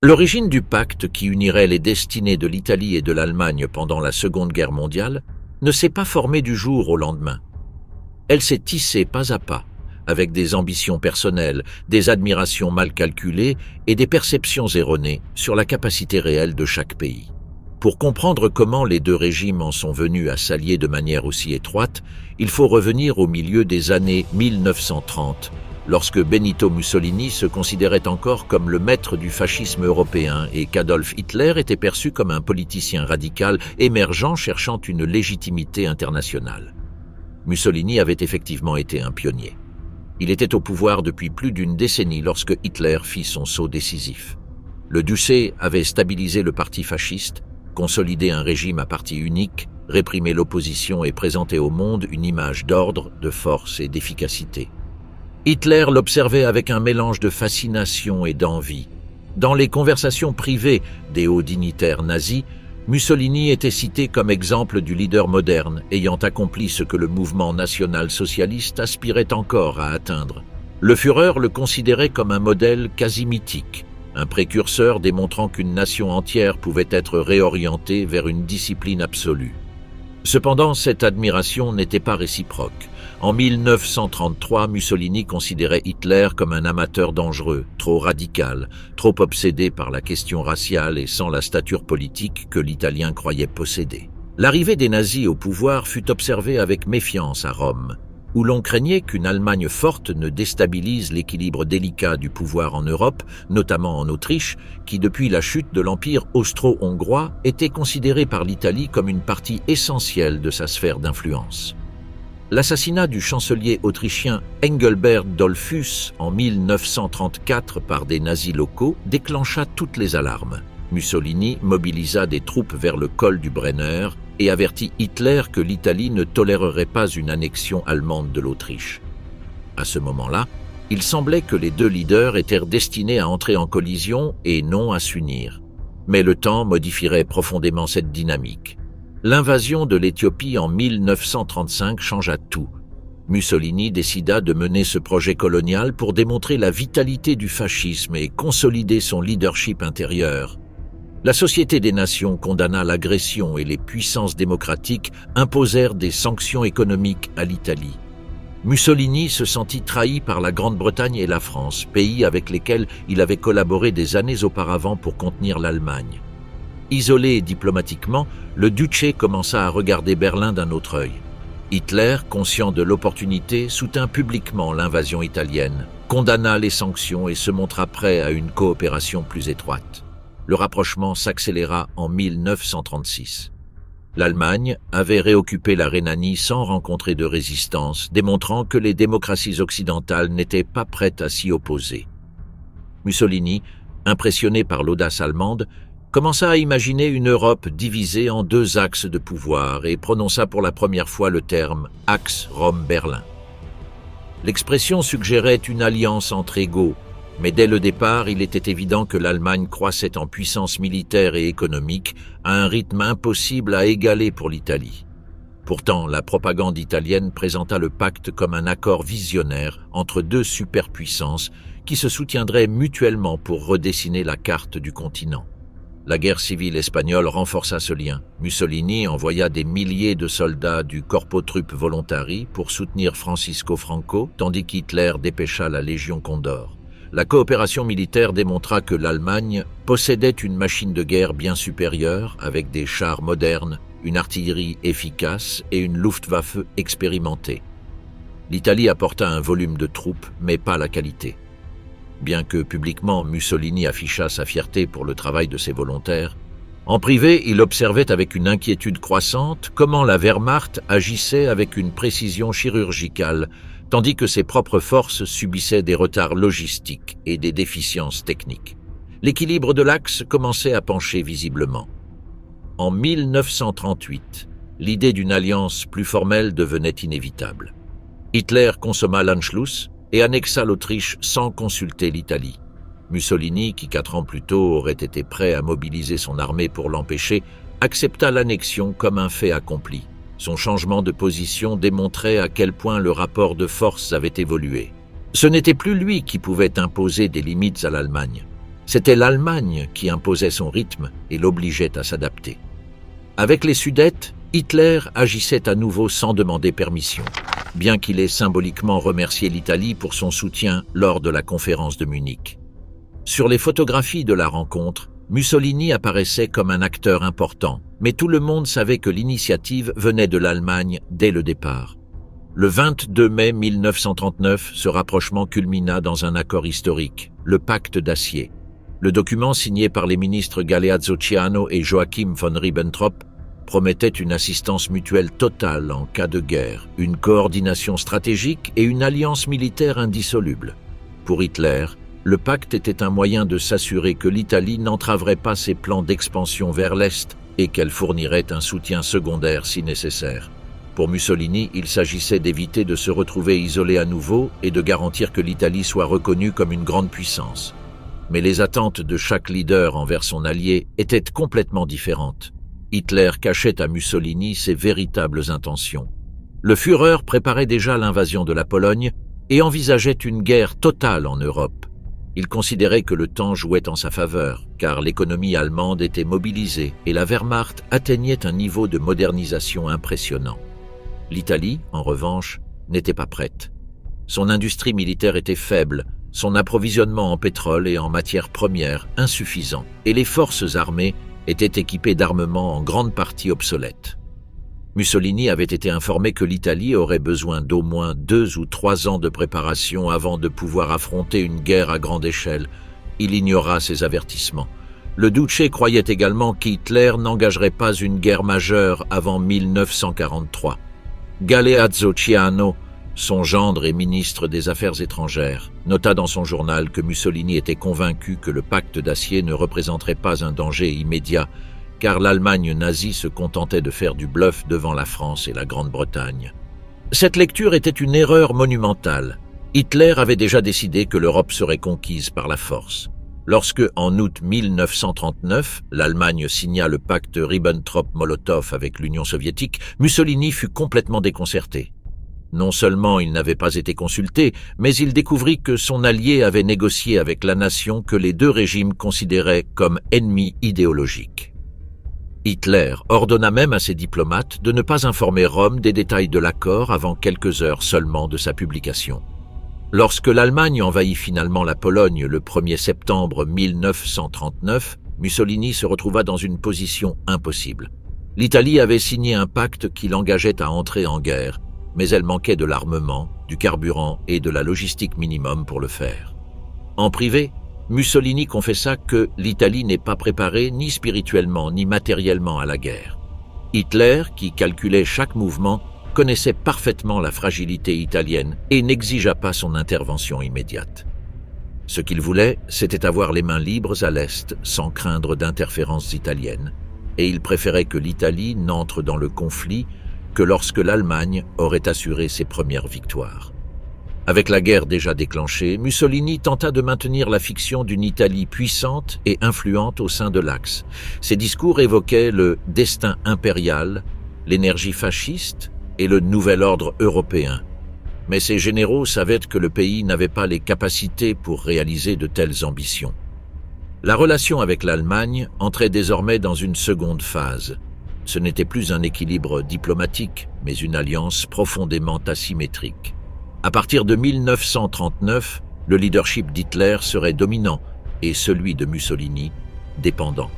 L'origine du pacte qui unirait les destinées de l'Italie et de l'Allemagne pendant la Seconde Guerre mondiale ne s'est pas formée du jour au lendemain. Elle s'est tissée pas à pas, avec des ambitions personnelles, des admirations mal calculées et des perceptions erronées sur la capacité réelle de chaque pays. Pour comprendre comment les deux régimes en sont venus à s'allier de manière aussi étroite, il faut revenir au milieu des années 1930, lorsque Benito Mussolini se considérait encore comme le maître du fascisme européen et qu'Adolf Hitler était perçu comme un politicien radical émergent cherchant une légitimité internationale. Mussolini avait effectivement été un pionnier. Il était au pouvoir depuis plus d'une décennie lorsque Hitler fit son saut décisif. Le Duce avait stabilisé le parti fasciste, consolidé un régime à parti unique, réprimé l'opposition et présenté au monde une image d'ordre, de force et d'efficacité. Hitler l'observait avec un mélange de fascination et d'envie. Dans les conversations privées des hauts dignitaires nazis, Mussolini était cité comme exemple du leader moderne ayant accompli ce que le mouvement national-socialiste aspirait encore à atteindre. Le Führer le considérait comme un modèle quasi mythique, un précurseur démontrant qu'une nation entière pouvait être réorientée vers une discipline absolue. Cependant, cette admiration n'était pas réciproque. En 1933, Mussolini considérait Hitler comme un amateur dangereux, trop radical, trop obsédé par la question raciale et sans la stature politique que l'Italien croyait posséder. L'arrivée des nazis au pouvoir fut observée avec méfiance à Rome, où l'on craignait qu'une Allemagne forte ne déstabilise l'équilibre délicat du pouvoir en Europe, notamment en Autriche, qui depuis la chute de l'Empire austro-hongrois était considérée par l'Italie comme une partie essentielle de sa sphère d'influence. L'assassinat du chancelier autrichien Engelbert Dollfuss en 1934 par des nazis locaux déclencha toutes les alarmes. Mussolini mobilisa des troupes vers le col du Brenner et avertit Hitler que l'Italie ne tolérerait pas une annexion allemande de l'Autriche. À ce moment-là, il semblait que les deux leaders étaient destinés à entrer en collision et non à s'unir. Mais le temps modifierait profondément cette dynamique. L'invasion de l'Éthiopie en 1935 changea tout. Mussolini décida de mener ce projet colonial pour démontrer la vitalité du fascisme et consolider son leadership intérieur. La Société des Nations condamna l'agression et les puissances démocratiques imposèrent des sanctions économiques à l'Italie. Mussolini se sentit trahi par la Grande-Bretagne et la France, pays avec lesquels il avait collaboré des années auparavant pour contenir l'Allemagne. Isolé diplomatiquement, le Duce commença à regarder Berlin d'un autre œil. Hitler, conscient de l'opportunité, soutint publiquement l'invasion italienne, condamna les sanctions et se montra prêt à une coopération plus étroite. Le rapprochement s'accéléra en 1936. L'Allemagne avait réoccupé la Rhénanie sans rencontrer de résistance, démontrant que les démocraties occidentales n'étaient pas prêtes à s'y opposer. Mussolini, impressionné par l'audace allemande, commença à imaginer une Europe divisée en deux axes de pouvoir et prononça pour la première fois le terme « axe Rome-Berlin ». L'expression suggérait une alliance entre égaux, mais dès le départ, il était évident que l'Allemagne croissait en puissance militaire et économique à un rythme impossible à égaler pour l'Italie. Pourtant, la propagande italienne présenta le pacte comme un accord visionnaire entre deux superpuissances qui se soutiendraient mutuellement pour redessiner la carte du continent. La guerre civile espagnole renforça ce lien. Mussolini envoya des milliers de soldats du Corpo Truppe Volontari pour soutenir Francisco Franco, tandis qu'Hitler dépêcha la Légion Condor. La coopération militaire démontra que l'Allemagne possédait une machine de guerre bien supérieure, avec des chars modernes, une artillerie efficace et une Luftwaffe expérimentée. L'Italie apporta un volume de troupes, mais pas la qualité. Bien que publiquement Mussolini affichât sa fierté pour le travail de ses volontaires, en privé il observait avec une inquiétude croissante comment la Wehrmacht agissait avec une précision chirurgicale, tandis que ses propres forces subissaient des retards logistiques et des déficiences techniques. L'équilibre de l'axe commençait à pencher visiblement. En 1938, l'idée d'une alliance plus formelle devenait inévitable. Hitler consomma l'Anschluss et annexa l'Autriche sans consulter l'Italie. Mussolini, qui 4 ans plus tôt aurait été prêt à mobiliser son armée pour l'empêcher, accepta l'annexion comme un fait accompli. Son changement de position démontrait à quel point le rapport de force avait évolué. Ce n'était plus lui qui pouvait imposer des limites à l'Allemagne. C'était l'Allemagne qui imposait son rythme et l'obligeait à s'adapter. Avec les Sudètes, Hitler agissait à nouveau sans demander permission, bien qu'il ait symboliquement remercié l'Italie pour son soutien lors de la conférence de Munich. Sur les photographies de la rencontre, Mussolini apparaissait comme un acteur important, mais tout le monde savait que l'initiative venait de l'Allemagne dès le départ. Le 22 mai 1939, ce rapprochement culmina dans un accord historique, le pacte d'Acier. Le document signé par les ministres Galeazzo Ciano et Joachim von Ribbentrop promettait une assistance mutuelle totale en cas de guerre, une coordination stratégique et une alliance militaire indissoluble. Pour Hitler, le pacte était un moyen de s'assurer que l'Italie n'entraverait pas ses plans d'expansion vers l'Est et qu'elle fournirait un soutien secondaire si nécessaire. Pour Mussolini, il s'agissait d'éviter de se retrouver isolé à nouveau et de garantir que l'Italie soit reconnue comme une grande puissance. Mais les attentes de chaque leader envers son allié étaient complètement différentes. Hitler cachait à Mussolini ses véritables intentions. Le Führer préparait déjà l'invasion de la Pologne et envisageait une guerre totale en Europe. Il considérait que le temps jouait en sa faveur, car l'économie allemande était mobilisée et la Wehrmacht atteignait un niveau de modernisation impressionnant. L'Italie, en revanche, n'était pas prête. Son industrie militaire était faible, son approvisionnement en pétrole et en matières premières insuffisant, et les forces armées étaient équipées d'armements en grande partie obsolètes. Mussolini avait été informé que l'Italie aurait besoin d'au moins 2 ou 3 ans de préparation avant de pouvoir affronter une guerre à grande échelle. Il ignora ces avertissements. Le Duce croyait également qu'Hitler n'engagerait pas une guerre majeure avant 1943. Galeazzo Ciano, son gendre et ministre des Affaires étrangères, nota dans son journal que Mussolini était convaincu que le pacte d'Acier ne représenterait pas un danger immédiat, car l'Allemagne nazie se contentait de faire du bluff devant la France et la Grande-Bretagne. Cette lecture était une erreur monumentale. Hitler avait déjà décidé que l'Europe serait conquise par la force. Lorsque, en août 1939, l'Allemagne signa le pacte Ribbentrop-Molotov avec l'Union soviétique, Mussolini fut complètement déconcerté. Non seulement il n'avait pas été consulté, mais il découvrit que son allié avait négocié avec la nation que les deux régimes considéraient comme ennemis idéologiques. Hitler ordonna même à ses diplomates de ne pas informer Rome des détails de l'accord avant quelques heures seulement de sa publication. Lorsque l'Allemagne envahit finalement la Pologne le 1er septembre 1939, Mussolini se retrouva dans une position impossible. L'Italie avait signé un pacte qui l'engageait à entrer en guerre, mais elle manquait de l'armement, du carburant et de la logistique minimum pour le faire. En privé, Mussolini confessa que l'Italie n'est pas préparée ni spirituellement ni matériellement à la guerre. Hitler, qui calculait chaque mouvement, connaissait parfaitement la fragilité italienne et n'exigea pas son intervention immédiate. Ce qu'il voulait, c'était avoir les mains libres à l'Est sans craindre d'interférences italiennes, et il préférait que l'Italie n'entre dans le conflit que lorsque l'Allemagne aurait assuré ses premières victoires. Avec la guerre déjà déclenchée, Mussolini tenta de maintenir la fiction d'une Italie puissante et influente au sein de l'Axe. Ses discours évoquaient le destin impérial, l'énergie fasciste et le nouvel ordre européen. Mais ses généraux savaient que le pays n'avait pas les capacités pour réaliser de telles ambitions. La relation avec l'Allemagne entrait désormais dans une seconde phase. Ce n'était plus un équilibre diplomatique, mais une alliance profondément asymétrique. À partir de 1939, le leadership d'Hitler serait dominant et celui de Mussolini dépendant.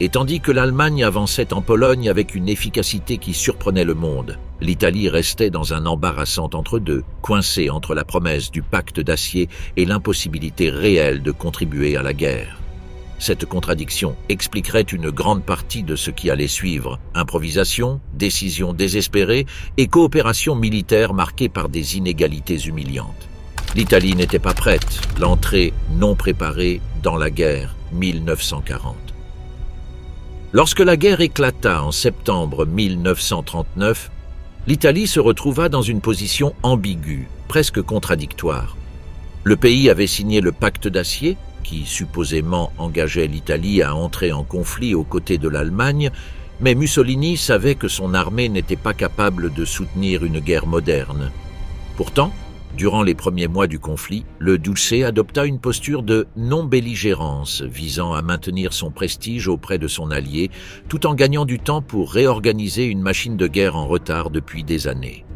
Et tandis que l'Allemagne avançait en Pologne avec une efficacité qui surprenait le monde, l'Italie restait dans un embarrassant entre-deux, coincée entre la promesse du pacte d'Acier et l'impossibilité réelle de contribuer à la guerre. Cette contradiction expliquerait une grande partie de ce qui allait suivre: improvisation, décisions désespérées et coopération militaire marquée par des inégalités humiliantes. L'Italie n'était pas prête, l'entrée non préparée dans la guerre 1940. Lorsque la guerre éclata en septembre 1939, l'Italie se retrouva dans une position ambiguë, presque contradictoire. Le pays avait signé le pacte d'Acier, qui supposément engageait l'Italie à entrer en conflit aux côtés de l'Allemagne, mais Mussolini savait que son armée n'était pas capable de soutenir une guerre moderne. Pourtant, Durant les premiers mois du conflit, le Duce adopta une posture de non-belligérance visant à maintenir son prestige auprès de son allié tout en gagnant du temps pour réorganiser une machine de guerre en retard depuis des années.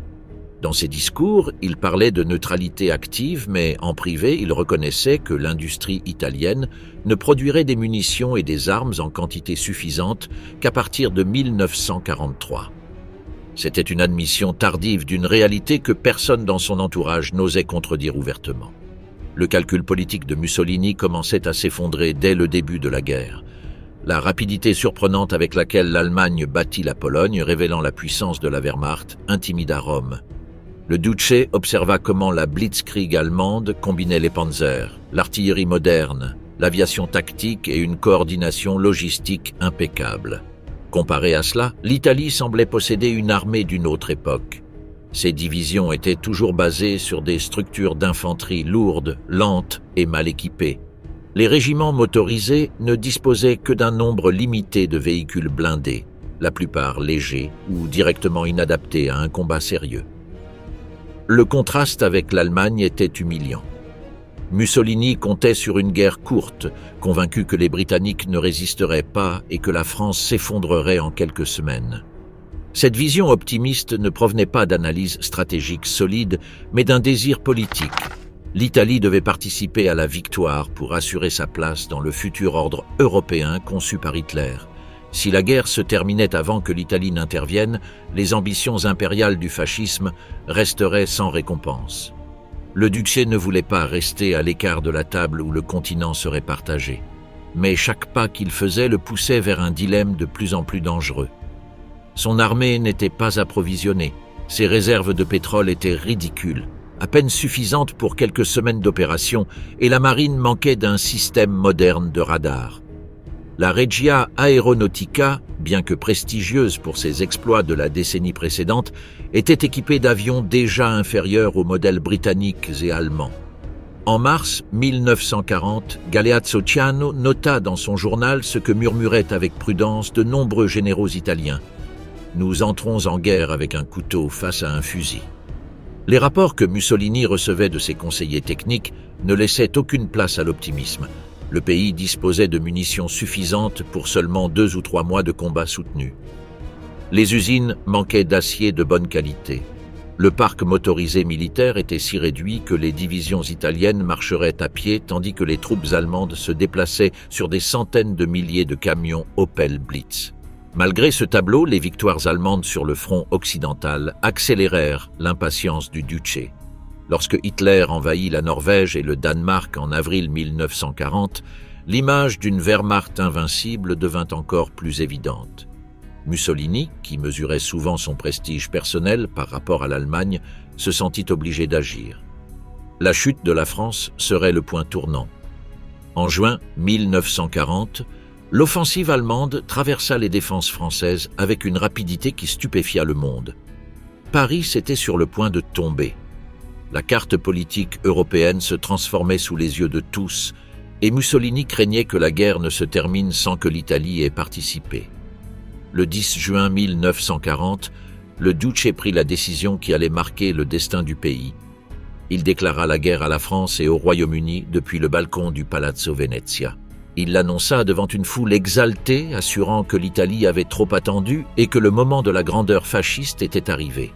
Dans ses discours, il parlait de neutralité active, mais en privé, il reconnaissait que l'industrie italienne ne produirait des munitions et des armes en quantité suffisante qu'à partir de 1943. C'était une admission tardive d'une réalité que personne dans son entourage n'osait contredire ouvertement. Le calcul politique de Mussolini commençait à s'effondrer dès le début de la guerre. La rapidité surprenante avec laquelle l'Allemagne battit la Pologne, révélant la puissance de la Wehrmacht, intimida Rome. Le Duce observa comment la Blitzkrieg allemande combinait les panzers, l'artillerie moderne, l'aviation tactique et une coordination logistique impeccable. Comparé à cela, l'Italie semblait posséder une armée d'une autre époque. Ses divisions étaient toujours basées sur des structures d'infanterie lourdes, lentes et mal équipées. Les régiments motorisés ne disposaient que d'un nombre limité de véhicules blindés, la plupart légers ou directement inadaptés à un combat sérieux. Le contraste avec l'Allemagne était humiliant. Mussolini comptait sur une guerre courte, convaincu que les Britanniques ne résisteraient pas et que la France s'effondrerait en quelques semaines. Cette vision optimiste ne provenait pas d'analyses stratégiques solides, mais d'un désir politique. L'Italie devait participer à la victoire pour assurer sa place dans le futur ordre européen conçu par Hitler. Si la guerre se terminait avant que l'Italie n'intervienne, les ambitions impériales du fascisme resteraient sans récompense. Le Duce ne voulait pas rester à l'écart de la table où le continent serait partagé. Mais chaque pas qu'il faisait le poussait vers un dilemme de plus en plus dangereux. Son armée n'était pas approvisionnée. Ses réserves de pétrole étaient ridicules, à peine suffisantes pour quelques semaines d'opération, et la marine manquait d'un système moderne de radar. La Regia Aeronautica, bien que prestigieuse pour ses exploits de la décennie précédente, était équipée d'avions déjà inférieurs aux modèles britanniques et allemands. En mars 1940, Galeazzo Ciano nota dans son journal ce que murmuraient avec prudence de nombreux généraux italiens. « Nous entrons en guerre avec un couteau face à un fusil ». Les rapports que Mussolini recevait de ses conseillers techniques ne laissaient aucune place à l'optimisme. Le pays disposait de munitions suffisantes pour seulement 2 ou 3 mois de combats soutenus. Les usines manquaient d'acier de bonne qualité. Le parc motorisé militaire était si réduit que les divisions italiennes marcheraient à pied tandis que les troupes allemandes se déplaçaient sur des centaines de milliers de camions Opel Blitz. Malgré ce tableau, les victoires allemandes sur le front occidental accélérèrent l'impatience du Duce. Lorsque Hitler envahit la Norvège et le Danemark en avril 1940, l'image d'une Wehrmacht invincible devint encore plus évidente. Mussolini, qui mesurait souvent son prestige personnel par rapport à l'Allemagne, se sentit obligé d'agir. La chute de la France serait le point tournant. En juin 1940, l'offensive allemande traversa les défenses françaises avec une rapidité qui stupéfia le monde. Paris était sur le point de tomber. La carte politique européenne se transformait sous les yeux de tous, et Mussolini craignait que la guerre ne se termine sans que l'Italie ait participé. Le 10 juin 1940, le Duce prit la décision qui allait marquer le destin du pays. Il déclara la guerre à la France et au Royaume-Uni depuis le balcon du Palazzo Venezia. Il l'annonça devant une foule exaltée, assurant que l'Italie avait trop attendu et que le moment de la grandeur fasciste était arrivé.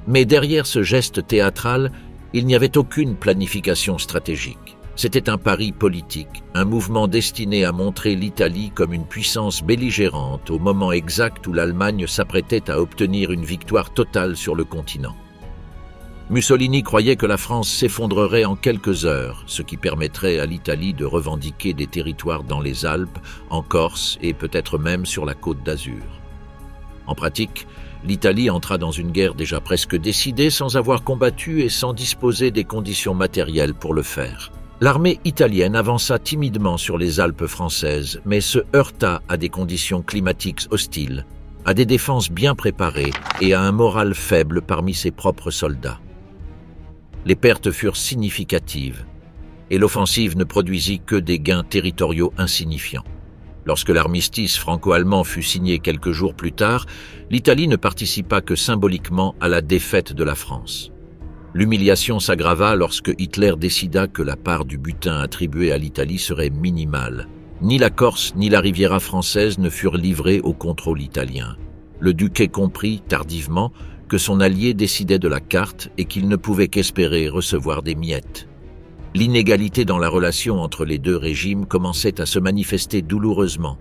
Mais derrière ce geste théâtral, il n'y avait aucune planification stratégique. C'était un pari politique, un mouvement destiné à montrer l'Italie comme une puissance belligérante au moment exact où l'Allemagne s'apprêtait à obtenir une victoire totale sur le continent. Mussolini croyait que la France s'effondrerait en quelques heures, ce qui permettrait à l'Italie de revendiquer des territoires dans les Alpes, en Corse et peut-être même sur la Côte d'Azur. En pratique, l'Italie entra dans une guerre déjà presque décidée sans avoir combattu et sans disposer des conditions matérielles pour le faire. L'armée italienne avança timidement sur les Alpes françaises, mais se heurta à des conditions climatiques hostiles, à des défenses bien préparées et à un moral faible parmi ses propres soldats. Les pertes furent significatives, et l'offensive ne produisit que des gains territoriaux insignifiants. Lorsque l'armistice franco-allemand fut signé quelques jours plus tard, l'Italie ne participa que symboliquement à la défaite de la France. L'humiliation s'aggrava lorsque Hitler décida que la part du butin attribuée à l'Italie serait minimale. Ni la Corse ni la Riviera française ne furent livrés au contrôle italien. Le Duché comprit, tardivement, que son allié décidait de la carte et qu'il ne pouvait qu'espérer recevoir des miettes. L'inégalité dans la relation entre les deux régimes commençait à se manifester douloureusement.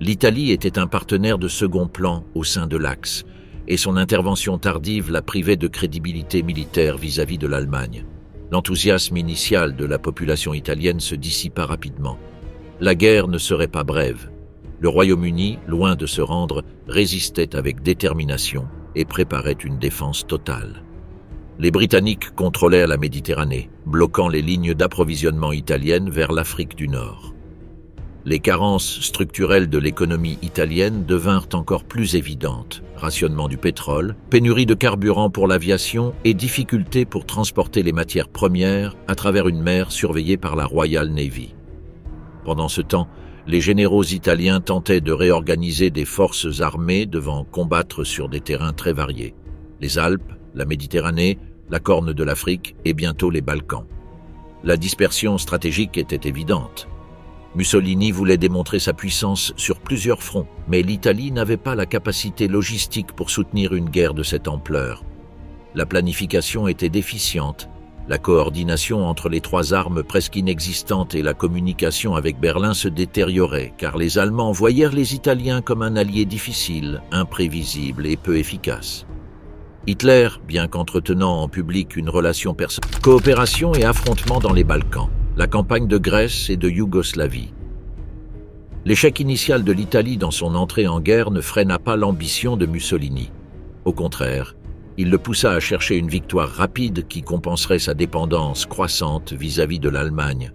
L'Italie était un partenaire de second plan au sein de l'Axe, et son intervention tardive la privait de crédibilité militaire vis-à-vis de l'Allemagne. L'enthousiasme initial de la population italienne se dissipa rapidement. La guerre ne serait pas brève. Le Royaume-Uni, loin de se rendre, résistait avec détermination et préparait une défense totale. Les Britanniques contrôlèrent la Méditerranée, bloquant les lignes d'approvisionnement italiennes vers l'Afrique du Nord. Les carences structurelles de l'économie italienne devinrent encore plus évidentes. Rationnement du pétrole, pénurie de carburant pour l'aviation et difficultés pour transporter les matières premières à travers une mer surveillée par la Royal Navy. Pendant ce temps, les généraux italiens tentaient de réorganiser des forces armées devant combattre sur des terrains très variés. Les Alpes, la Méditerranée, la Corne de l'Afrique et bientôt les Balkans. La dispersion stratégique était évidente. Mussolini voulait démontrer sa puissance sur plusieurs fronts, mais l'Italie n'avait pas la capacité logistique pour soutenir une guerre de cette ampleur. La planification était déficiente, la coordination entre les trois armes presque inexistante et la communication avec Berlin se détérioraient, car les Allemands voyèrent les Italiens comme un allié difficile, imprévisible et peu efficace. Hitler, bien qu'entretenant en public une relation personnelle, coopération et affrontement dans les Balkans, la campagne de Grèce et de Yougoslavie. L'échec initial de l'Italie dans son entrée en guerre ne freina pas l'ambition de Mussolini. Au contraire, il le poussa à chercher une victoire rapide qui compenserait sa dépendance croissante vis-à-vis de l'Allemagne.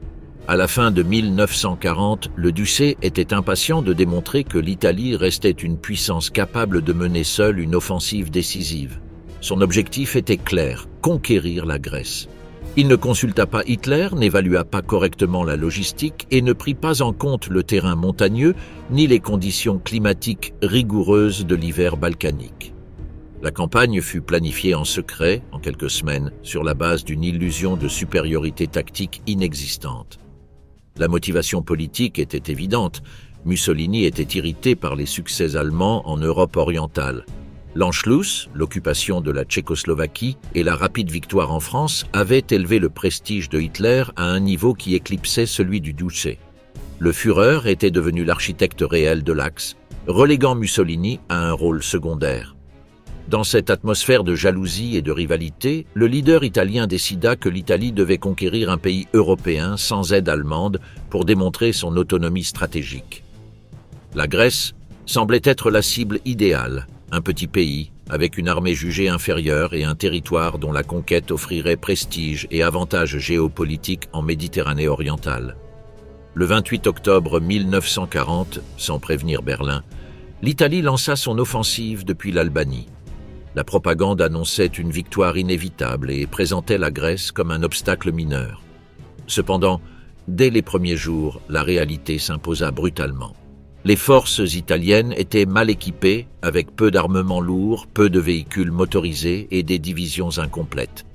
À la fin de 1940, le Ducé était impatient de démontrer que l'Italie restait une puissance capable de mener seule une offensive décisive. Son objectif était clair, conquérir la Grèce. Il ne consulta pas Hitler, n'évalua pas correctement la logistique et ne prit pas en compte le terrain montagneux ni les conditions climatiques rigoureuses de l'hiver balkanique. La campagne fut planifiée en secret, en quelques semaines, sur la base d'une illusion de supériorité tactique inexistante. La motivation politique était évidente. Mussolini était irrité par les succès allemands en Europe orientale. L'Anschluss, l'occupation de la Tchécoslovaquie et la rapide victoire en France avaient élevé le prestige de Hitler à un niveau qui éclipsait celui du Duce. Le Führer était devenu l'architecte réel de l'Axe, reléguant Mussolini à un rôle secondaire. Dans cette atmosphère de jalousie et de rivalité, le leader italien décida que l'Italie devait conquérir un pays européen sans aide allemande pour démontrer son autonomie stratégique. La Grèce semblait être la cible idéale, un petit pays avec une armée jugée inférieure et un territoire dont la conquête offrirait prestige et avantages géopolitiques en Méditerranée orientale. Le 28 octobre 1940, sans prévenir Berlin, l'Italie lança son offensive depuis l'Albanie. La propagande annonçait une victoire inévitable et présentait la Grèce comme un obstacle mineur. Cependant, dès les premiers jours, la réalité s'imposa brutalement. Les forces italiennes étaient mal équipées, avec peu d'armements lourds, peu de véhicules motorisés et des divisions incomplètes.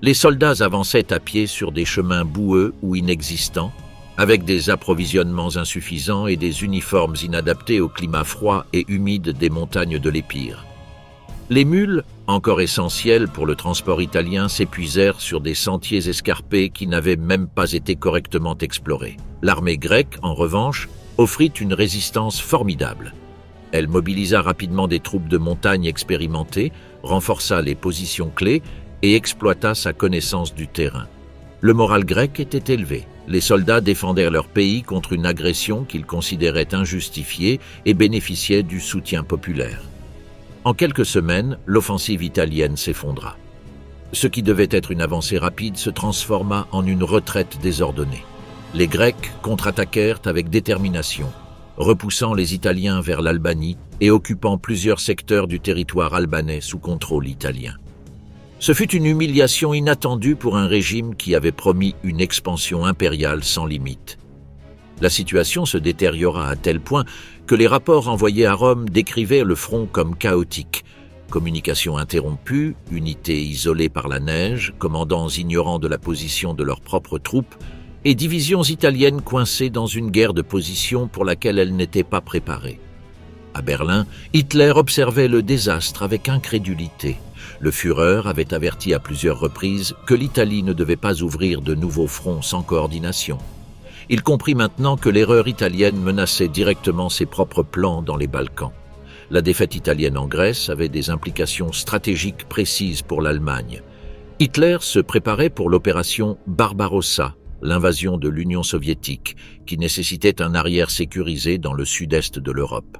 Les soldats avançaient à pied sur des chemins boueux ou inexistants, avec des approvisionnements insuffisants et des uniformes inadaptés au climat froid et humide des montagnes de l'Épire. Les mules, encore essentielles pour le transport italien, s'épuisèrent sur des sentiers escarpés qui n'avaient même pas été correctement explorés. L'armée grecque, en revanche, offrit une résistance formidable. Elle mobilisa rapidement des troupes de montagne expérimentées, renforça les positions clés et exploita sa connaissance du terrain. Le moral grec était élevé. Les soldats défendèrent leur pays contre une agression qu'ils considéraient injustifiée et bénéficiaient du soutien populaire. En quelques semaines, l'offensive italienne s'effondra. Ce qui devait être une avancée rapide se transforma en une retraite désordonnée. Les Grecs contre-attaquèrent avec détermination, repoussant les Italiens vers l'Albanie et occupant plusieurs secteurs du territoire albanais sous contrôle italien. Ce fut une humiliation inattendue pour un régime qui avait promis une expansion impériale sans limite. La situation se détériora à tel point que les rapports envoyés à Rome décrivaient le front comme chaotique. Communication interrompue, unités isolées par la neige, commandants ignorant de la position de leurs propres troupes, et divisions italiennes coincées dans une guerre de position pour laquelle elles n'étaient pas préparées. À Berlin, Hitler observait le désastre avec incrédulité. Le Führer avait averti à plusieurs reprises que l'Italie ne devait pas ouvrir de nouveaux fronts sans coordination. Il comprit maintenant que l'erreur italienne menaçait directement ses propres plans dans les Balkans. La défaite italienne en Grèce avait des implications stratégiques précises pour l'Allemagne. Hitler se préparait pour l'opération Barbarossa, l'invasion de l'Union soviétique, qui nécessitait un arrière sécurisé dans le sud-est de l'Europe.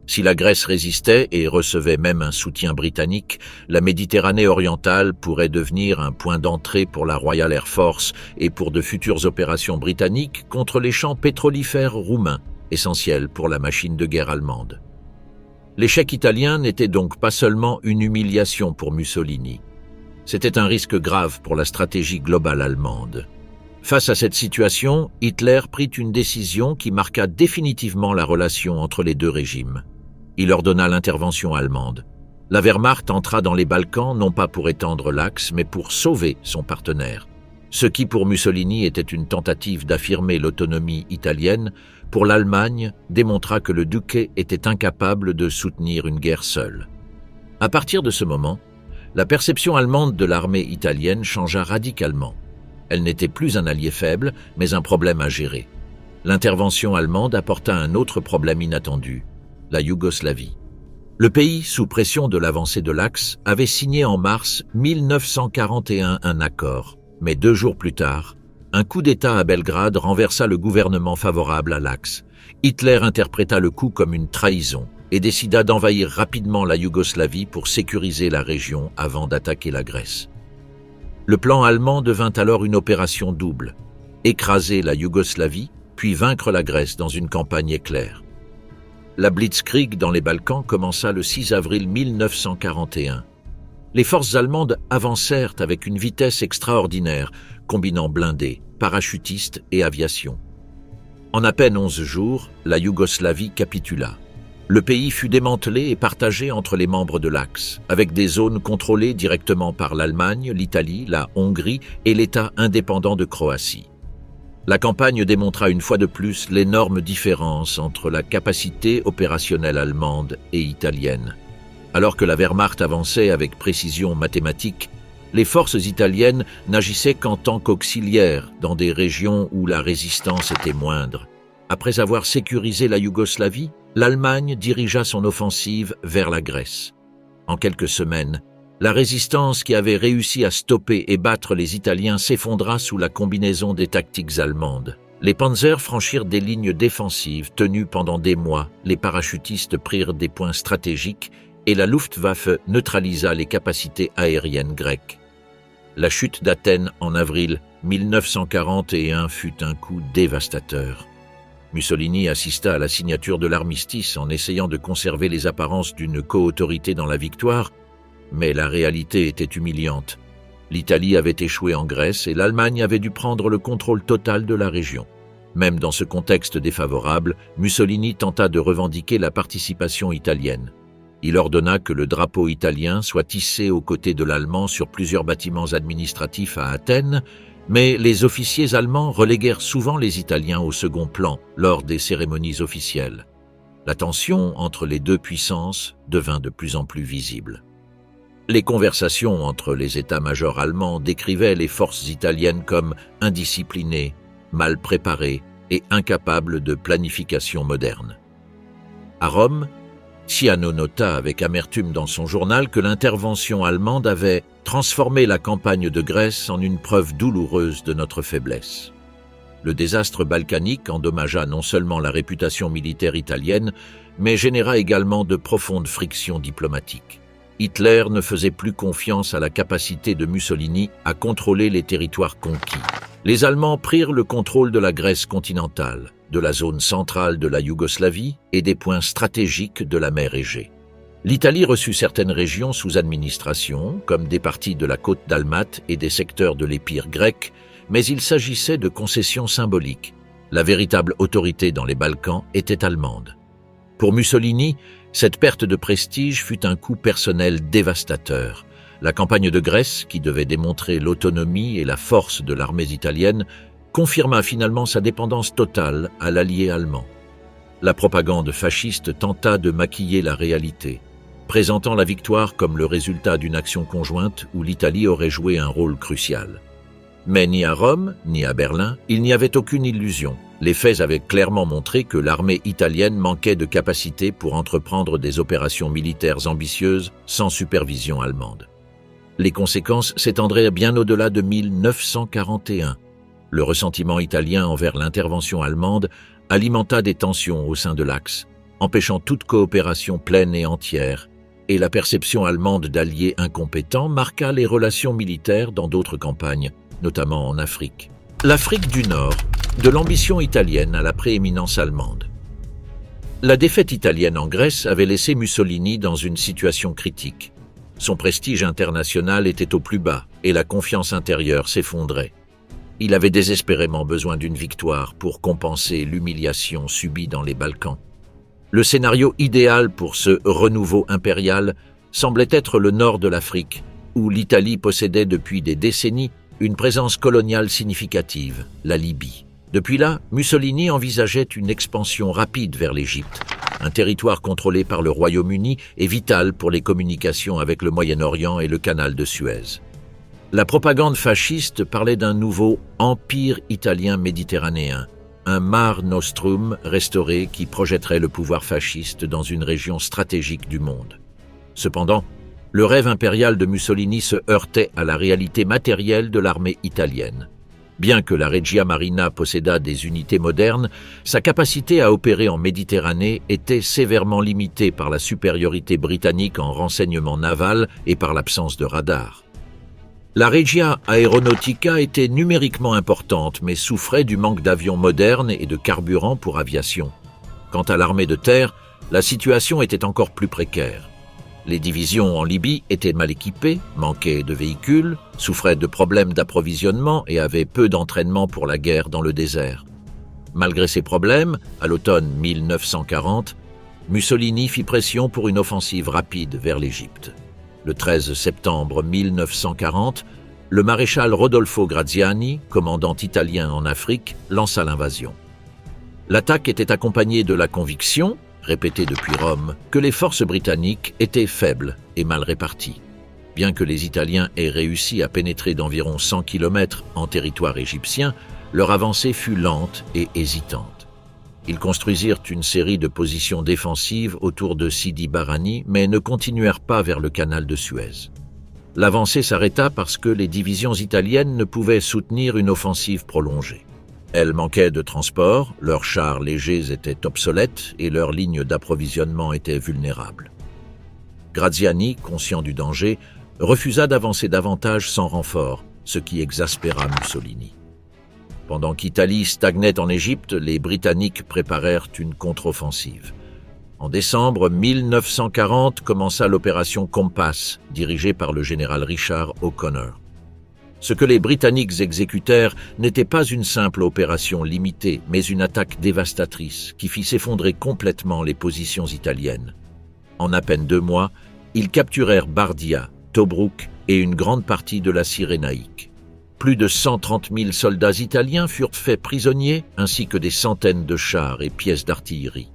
Si la Grèce résistait et recevait même un soutien britannique, la Méditerranée orientale pourrait devenir un point d'entrée pour la Royal Air Force et pour de futures opérations britanniques contre les champs pétrolifères roumains, essentiels pour la machine de guerre allemande. L'échec italien n'était donc pas seulement une humiliation pour Mussolini. C'était un risque grave pour la stratégie globale allemande. Face à cette situation, Hitler prit une décision qui marqua définitivement la relation entre les deux régimes. Il ordonna l'intervention allemande. La Wehrmacht entra dans les Balkans non pas pour étendre l'Axe, mais pour sauver son partenaire. Ce qui pour Mussolini était une tentative d'affirmer l'autonomie italienne, pour l'Allemagne démontra que le Duché était incapable de soutenir une guerre seule. À partir de ce moment, la perception allemande de l'armée italienne changea radicalement. Elle n'était plus un allié faible, mais un problème à gérer. L'intervention allemande apporta un autre problème inattendu, la Yougoslavie. Le pays, sous pression de l'avancée de l'Axe, avait signé en mars 1941 un accord, mais 2 jours plus tard, un coup d'État à Belgrade renversa le gouvernement favorable à l'Axe. Hitler interpréta le coup comme une trahison et décida d'envahir rapidement la Yougoslavie pour sécuriser la région avant d'attaquer la Grèce. Le plan allemand devint alors une opération double, écraser la Yougoslavie, puis vaincre la Grèce dans une campagne éclair. La Blitzkrieg dans les Balkans commença le 6 avril 1941. Les forces allemandes avancèrent avec une vitesse extraordinaire, combinant blindés, parachutistes et aviation. En à peine 11 jours, la Yougoslavie capitula. Le pays fut démantelé et partagé entre les membres de l'Axe, avec des zones contrôlées directement par l'Allemagne, l'Italie, la Hongrie et l'État indépendant de Croatie. La campagne démontra une fois de plus l'énorme différence entre la capacité opérationnelle allemande et italienne. Alors que la Wehrmacht avançait avec précision mathématique, les forces italiennes n'agissaient qu'en tant qu'auxiliaires dans des régions où la résistance était moindre. Après avoir sécurisé la Yougoslavie, l'Allemagne dirigea son offensive vers la Grèce. En quelques semaines, la résistance qui avait réussi à stopper et battre les Italiens s'effondra sous la combinaison des tactiques allemandes. Les panzers franchirent des lignes défensives tenues pendant des mois, les parachutistes prirent des points stratégiques et la Luftwaffe neutralisa les capacités aériennes grecques. La chute d'Athènes en avril 1941 fut un coup dévastateur. Mussolini assista à la signature de l'armistice en essayant de conserver les apparences d'une co-autorité dans la victoire, mais la réalité était humiliante. L'Italie avait échoué en Grèce et l'Allemagne avait dû prendre le contrôle total de la région. Même dans ce contexte défavorable, Mussolini tenta de revendiquer la participation italienne. Il ordonna que le drapeau italien soit hissé aux côtés de l'allemand sur plusieurs bâtiments administratifs à Athènes, mais les officiers allemands reléguèrent souvent les Italiens au second plan lors des cérémonies officielles. La tension entre les deux puissances devint de plus en plus visible. Les conversations entre les états-majors allemands décrivaient les forces italiennes comme indisciplinées, mal préparées et incapables de planification moderne. À Rome, Ciano nota avec amertume dans son journal que l'intervention allemande avait transformé la campagne de Grèce en une preuve douloureuse de notre faiblesse. Le désastre balkanique endommagea non seulement la réputation militaire italienne, mais généra également de profondes frictions diplomatiques. Hitler ne faisait plus confiance à la capacité de Mussolini à contrôler les territoires conquis. Les Allemands prirent le contrôle de la Grèce continentale, de la zone centrale de la Yougoslavie et des points stratégiques de la mer Égée. L'Italie reçut certaines régions sous administration, comme des parties de la côte dalmate et des secteurs de l'Épire grec, mais il s'agissait de concessions symboliques. La véritable autorité dans les Balkans était allemande. Pour Mussolini, cette perte de prestige fut un coup personnel dévastateur. La campagne de Grèce, qui devait démontrer l'autonomie et la force de l'armée italienne, confirma finalement sa dépendance totale à l'allié allemand. La propagande fasciste tenta de maquiller la réalité, présentant la victoire comme le résultat d'une action conjointe où l'Italie aurait joué un rôle crucial. Mais ni à Rome, ni à Berlin, il n'y avait aucune illusion. Les faits avaient clairement montré que l'armée italienne manquait de capacité pour entreprendre des opérations militaires ambitieuses sans supervision allemande. Les conséquences s'étendraient bien au-delà de 1941. Le ressentiment italien envers l'intervention allemande alimenta des tensions au sein de l'Axe, empêchant toute coopération pleine et entière, et la perception allemande d'alliés incompétents marqua les relations militaires dans d'autres campagnes, notamment en Afrique. L'Afrique du Nord, de l'ambition italienne à la prééminence allemande. La défaite italienne en Grèce avait laissé Mussolini dans une situation critique. Son prestige international était au plus bas et la confiance intérieure s'effondrait. Il avait désespérément besoin d'une victoire pour compenser l'humiliation subie dans les Balkans. Le scénario idéal pour ce renouveau impérial semblait être le nord de l'Afrique, où l'Italie possédait depuis des décennies une présence coloniale significative, la Libye. Depuis là, Mussolini envisageait une expansion rapide vers l'Égypte, un territoire contrôlé par le Royaume-Uni et vital pour les communications avec le Moyen-Orient et le canal de Suez. La propagande fasciste parlait d'un nouveau empire italien méditerranéen, un Mare Nostrum restauré qui projetterait le pouvoir fasciste dans une région stratégique du monde. Cependant, le rêve impérial de Mussolini se heurtait à la réalité matérielle de l'armée italienne. Bien que la Regia Marina possédât des unités modernes, sa capacité à opérer en Méditerranée était sévèrement limitée par la supériorité britannique en renseignement naval et par l'absence de radars. La Regia Aeronautica était numériquement importante, mais souffrait du manque d'avions modernes et de carburant pour aviation. Quant à l'armée de terre, la situation était encore plus précaire. Les divisions en Libye étaient mal équipées, manquaient de véhicules, souffraient de problèmes d'approvisionnement et avaient peu d'entraînement pour la guerre dans le désert. Malgré ces problèmes, à l'automne 1940, Mussolini fit pression pour une offensive rapide vers l'Égypte. Le 13 septembre 1940, le maréchal Rodolfo Graziani, commandant italien en Afrique, lança l'invasion. L'attaque était accompagnée de la conviction, répétée depuis Rome, que les forces britanniques étaient faibles et mal réparties. Bien que les Italiens aient réussi à pénétrer d'environ 100 km en territoire égyptien, leur avancée fut lente et hésitante. Ils construisirent une série de positions défensives autour de Sidi Barrani, mais ne continuèrent pas vers le canal de Suez. L'avancée s'arrêta parce que les divisions italiennes ne pouvaient soutenir une offensive prolongée. Elles manquaient de transport, leurs chars légers étaient obsolètes et leurs lignes d'approvisionnement étaient vulnérables. Graziani, conscient du danger, refusa d'avancer davantage sans renfort, ce qui exaspéra Mussolini. Pendant qu'Italie stagnait en Égypte, les Britanniques préparèrent une contre-offensive. En décembre 1940 commença l'opération Compass, dirigée par le général Richard O'Connor. Ce que les Britanniques exécutèrent n'était pas une simple opération limitée, mais une attaque dévastatrice qui fit s'effondrer complètement les positions italiennes. En à peine 2 mois, ils capturèrent Bardia, Tobrouk et une grande partie de la Cyrénaïque. Plus de 130 000 soldats italiens furent faits prisonniers, ainsi que des centaines de chars et pièces d'artillerie.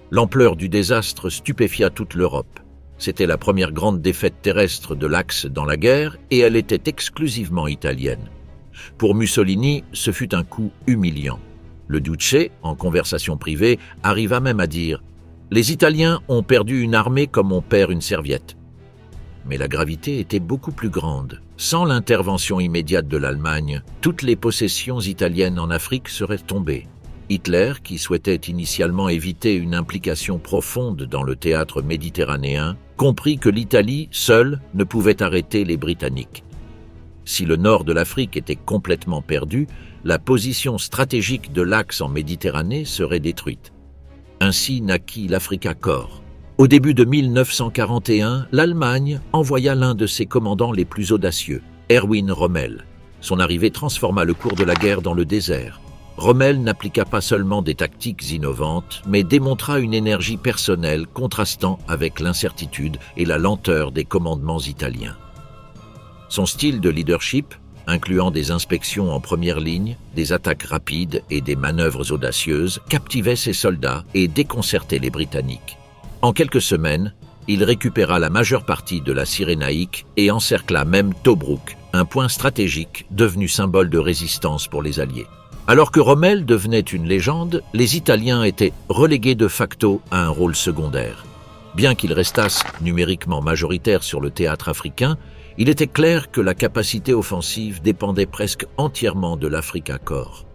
L'ampleur du désastre stupéfia toute l'Europe. C'était la première grande défaite terrestre de l'Axe dans la guerre et elle était exclusivement italienne. Pour Mussolini, ce fut un coup humiliant. Le Duce, en conversation privée, arriva même à dire « Les Italiens ont perdu une armée comme on perd une serviette ». Mais la gravité était beaucoup plus grande. Sans l'intervention immédiate de l'Allemagne, toutes les possessions italiennes en Afrique seraient tombées. Hitler, qui souhaitait initialement éviter une implication profonde dans le théâtre méditerranéen, comprit que l'Italie, seule, ne pouvait arrêter les Britanniques. Si le nord de l'Afrique était complètement perdu, la position stratégique de l'Axe en Méditerranée serait détruite. Ainsi naquit l'Africa Corps. Au début de 1941, l'Allemagne envoya l'un de ses commandants les plus audacieux, Erwin Rommel. Son arrivée transforma le cours de la guerre dans le désert. Rommel n'appliqua pas seulement des tactiques innovantes, mais démontra une énergie personnelle contrastant avec l'incertitude et la lenteur des commandements italiens. Son style de leadership, incluant des inspections en première ligne, des attaques rapides et des manœuvres audacieuses, captivait ses soldats et déconcertait les Britanniques. En quelques semaines, il récupéra la majeure partie de la Cyrénaïque et encercla même Tobrouk, un point stratégique devenu symbole de résistance pour les Alliés. Alors que Rommel devenait une légende, les Italiens étaient relégués de facto à un rôle secondaire. Bien qu'ils restassent numériquement majoritaires sur le théâtre africain, il était clair que la capacité offensive dépendait presque entièrement de l'Africa Korps.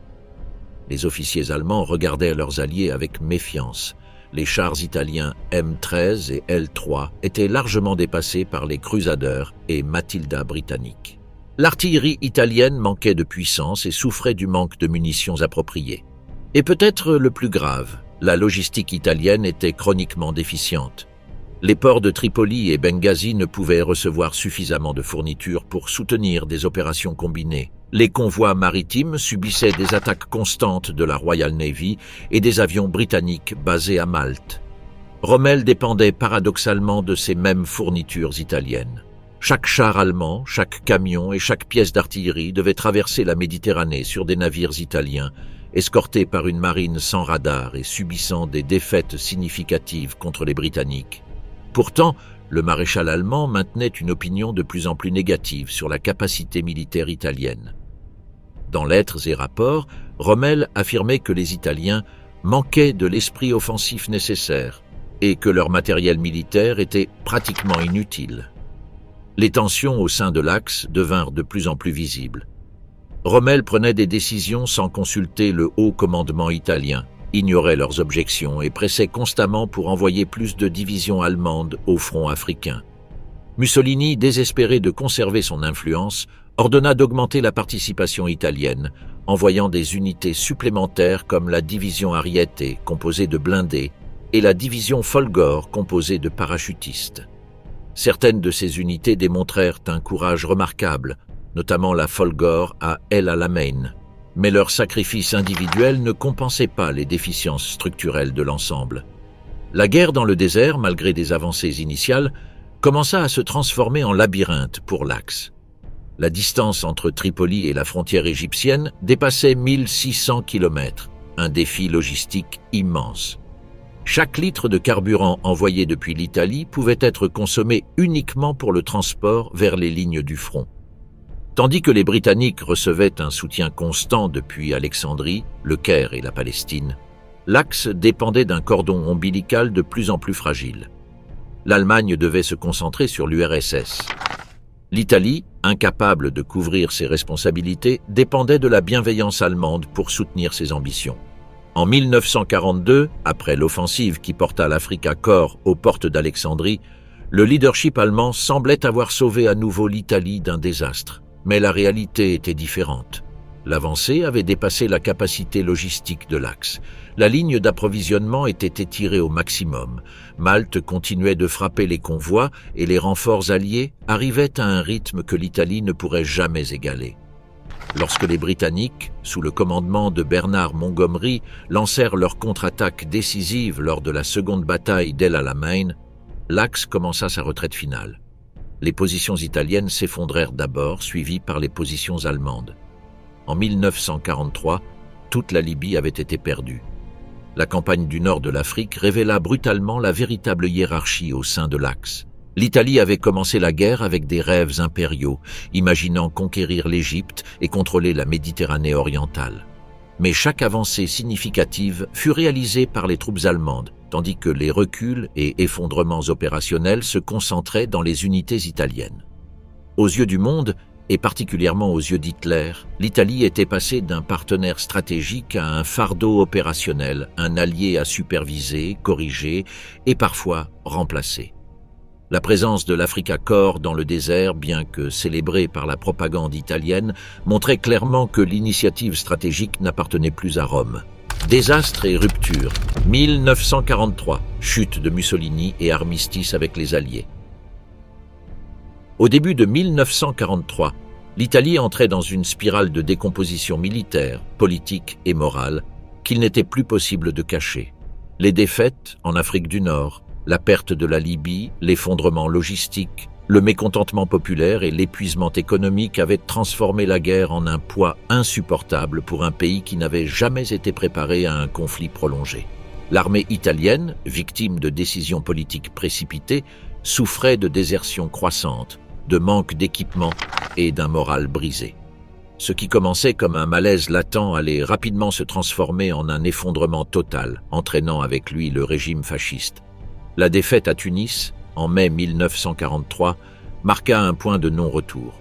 Les officiers allemands regardaient leurs alliés avec méfiance. Les chars italiens M13 et L3 étaient largement dépassés par les Crusaders et Matilda britanniques. L'artillerie italienne manquait de puissance et souffrait du manque de munitions appropriées. Et peut-être le plus grave, la logistique italienne était chroniquement déficiente. Les ports de Tripoli et Benghazi ne pouvaient recevoir suffisamment de fournitures pour soutenir des opérations combinées. Les convois maritimes subissaient des attaques constantes de la Royal Navy et des avions britanniques basés à Malte. Rommel dépendait paradoxalement de ces mêmes fournitures italiennes. Chaque char allemand, chaque camion et chaque pièce d'artillerie devait traverser la Méditerranée sur des navires italiens, escortés par une marine sans radar et subissant des défaites significatives contre les Britanniques. Pourtant, le maréchal allemand maintenait une opinion de plus en plus négative sur la capacité militaire italienne. Dans lettres et rapports, Rommel affirmait que les Italiens manquaient de l'esprit offensif nécessaire et que leur matériel militaire était pratiquement inutile. Les tensions au sein de l'Axe devinrent de plus en plus visibles. Rommel prenait des décisions sans consulter le haut commandement italien, ignorait leurs objections et pressait constamment pour envoyer plus de divisions allemandes au front africain. Mussolini, désespéré de conserver son influence, ordonna d'augmenter la participation italienne, envoyant des unités supplémentaires comme la division Ariete, composée de blindés, et la division Folgore, composée de parachutistes. Certaines de ces unités démontrèrent un courage remarquable, notamment la Folgore à El Alamein, mais leur sacrifice individuel ne compensait pas les déficiences structurelles de l'ensemble. La guerre dans le désert, malgré des avancées initiales, commença à se transformer en labyrinthe pour l'Axe. La distance entre Tripoli et la frontière égyptienne dépassait 1600 km, un défi logistique immense. Chaque litre de carburant envoyé depuis l'Italie pouvait être consommé uniquement pour le transport vers les lignes du front. Tandis que les Britanniques recevaient un soutien constant depuis Alexandrie, le Caire et la Palestine, l'Axe dépendait d'un cordon ombilical de plus en plus fragile. L'Allemagne devait se concentrer sur l'URSS. L'Italie, incapable de couvrir ses responsabilités, dépendait de la bienveillance allemande pour soutenir ses ambitions. En 1942, après l'offensive qui porta l'Africa Korps aux portes d'Alexandrie, le leadership allemand semblait avoir sauvé à nouveau l'Italie d'un désastre. Mais la réalité était différente. L'avancée avait dépassé la capacité logistique de l'Axe. La ligne d'approvisionnement était étirée au maximum. Malte continuait de frapper les convois et les renforts alliés arrivaient à un rythme que l'Italie ne pourrait jamais égaler. Lorsque les Britanniques, sous le commandement de Bernard Montgomery, lancèrent leur contre-attaque décisive lors de la seconde bataille d'El Alamein, l'Axe commença sa retraite finale. Les positions italiennes s'effondrèrent d'abord, suivies par les positions allemandes. En 1943, toute la Libye avait été perdue. La campagne du nord de l'Afrique révéla brutalement la véritable hiérarchie au sein de l'Axe. L'Italie avait commencé la guerre avec des rêves impériaux, imaginant conquérir l'Égypte et contrôler la Méditerranée orientale. Mais chaque avancée significative fut réalisée par les troupes allemandes, tandis que les reculs et effondrements opérationnels se concentraient dans les unités italiennes. Aux yeux du monde, et particulièrement aux yeux d'Hitler, l'Italie était passée d'un partenaire stratégique à un fardeau opérationnel, un allié à superviser, corriger et parfois remplacer. La présence de l'Africa Korps dans le désert, bien que célébrée par la propagande italienne, montrait clairement que l'initiative stratégique n'appartenait plus à Rome. Désastre et rupture. 1943, chute de Mussolini et armistice avec les Alliés. Au début de 1943, L'Italie entrait dans une spirale de décomposition militaire, politique et morale qu'il n'était plus possible de cacher. Les défaites en Afrique du Nord, la perte de la Libye, l'effondrement logistique, le mécontentement populaire et l'épuisement économique avaient transformé la guerre en un poids insupportable pour un pays qui n'avait jamais été préparé à un conflit prolongé. L'armée italienne, victime de décisions politiques précipitées, souffrait de désertion croissante, de manque d'équipement et d'un moral brisé. Ce qui commençait comme un malaise latent allait rapidement se transformer en un effondrement total, entraînant avec lui le régime fasciste. La défaite à Tunis, en mai 1943, marqua un point de non-retour.